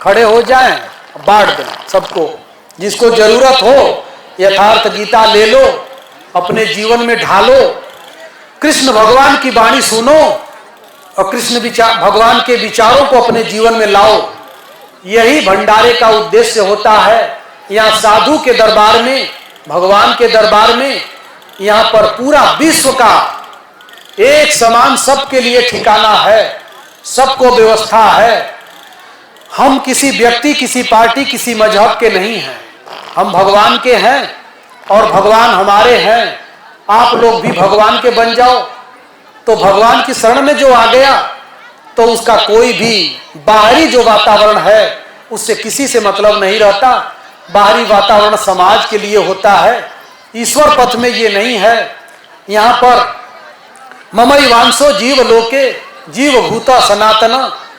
खड़े हो जाएं, बांट दें सबको, जिसको जरूरत हो यथार्थ गीता ले लो, अपने जीवन में ढालो, कृष्ण भगवान की वाणी सुनो और कृष्ण भगवान के विचारों को अपने जीवन में लाओ। यही भंडारे का उद्देश्य होता है। यहाँ साधु के दरबार में, भगवान के दरबार में, यहाँ पर पूरा विश्व का एक समान सबके लिए ठिकाना है, सबको व्यवस्था है। हम किसी व्यक्ति, किसी पार्टी, किसी मजहब के नहीं हैं, हम भगवान के हैं और भगवान हमारे हैं। आप लोग भी भगवान के बन जाओ तो भगवान की शरण में जो आ गया तो उसका कोई भी बाहरी जो वातावरण है उससे किसी से मतलब नहीं रहता। बाहरी वातावरण समाज के लिए होता है, ईश्वर पथ में ये नहीं है। यहाँ पर ममैवांशो जीव लोके जीव भूता सनातन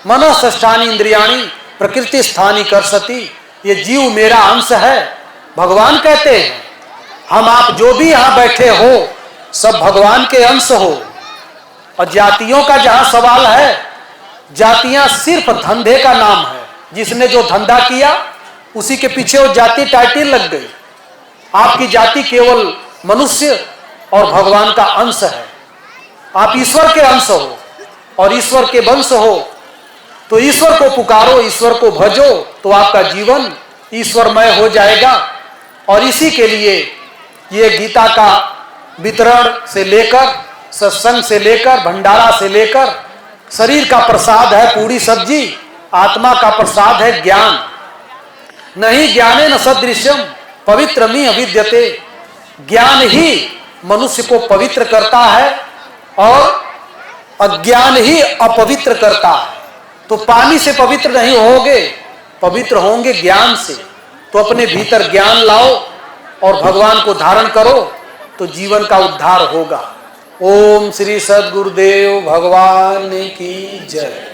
मनः षष्ठानि इंद्रियाणि प्रकृति स्थानी कर्षति। ये जीव मेरा अंश है, भगवान कहते हैं। हम आप जो भी यहाँ बैठे हो सब भगवान के अंश हो। और जातियों का जहाँ सवाल है, जातियां सिर्फ धंधे का नाम है। जिसने जो धंधा किया उसी के पीछे वो जाति टाइटल लग गई। आपकी जाति केवल मनुष्य और भगवान का अंश है। आप ईश्वर के अंश हो और ईश्वर के वंश हो, तो ईश्वर को पुकारो, ईश्वर को भजो, तो आपका जीवन ईश्वरमय हो जाएगा। और इसी के लिए ये गीता का वितरण से लेकर, सत्संग से लेकर, भंडारा से लेकर, शरीर का प्रसाद है पूरी सब्जी, आत्मा का प्रसाद है ज्ञान। नहीं ज्ञाने न सदृश्यम पवित्रमी अविद्यते। ज्ञान ही मनुष्य को पवित्र करता है और अज्ञान ही अपवित्र करता है। तो पानी से पवित्र नहीं होगे, पवित्र होंगे ज्ञान से। तो अपने भीतर ज्ञान लाओ और भगवान को धारण करो तो जीवन का उद्धार होगा। ओम श्री सद्गुरुदेव भगवान की जय।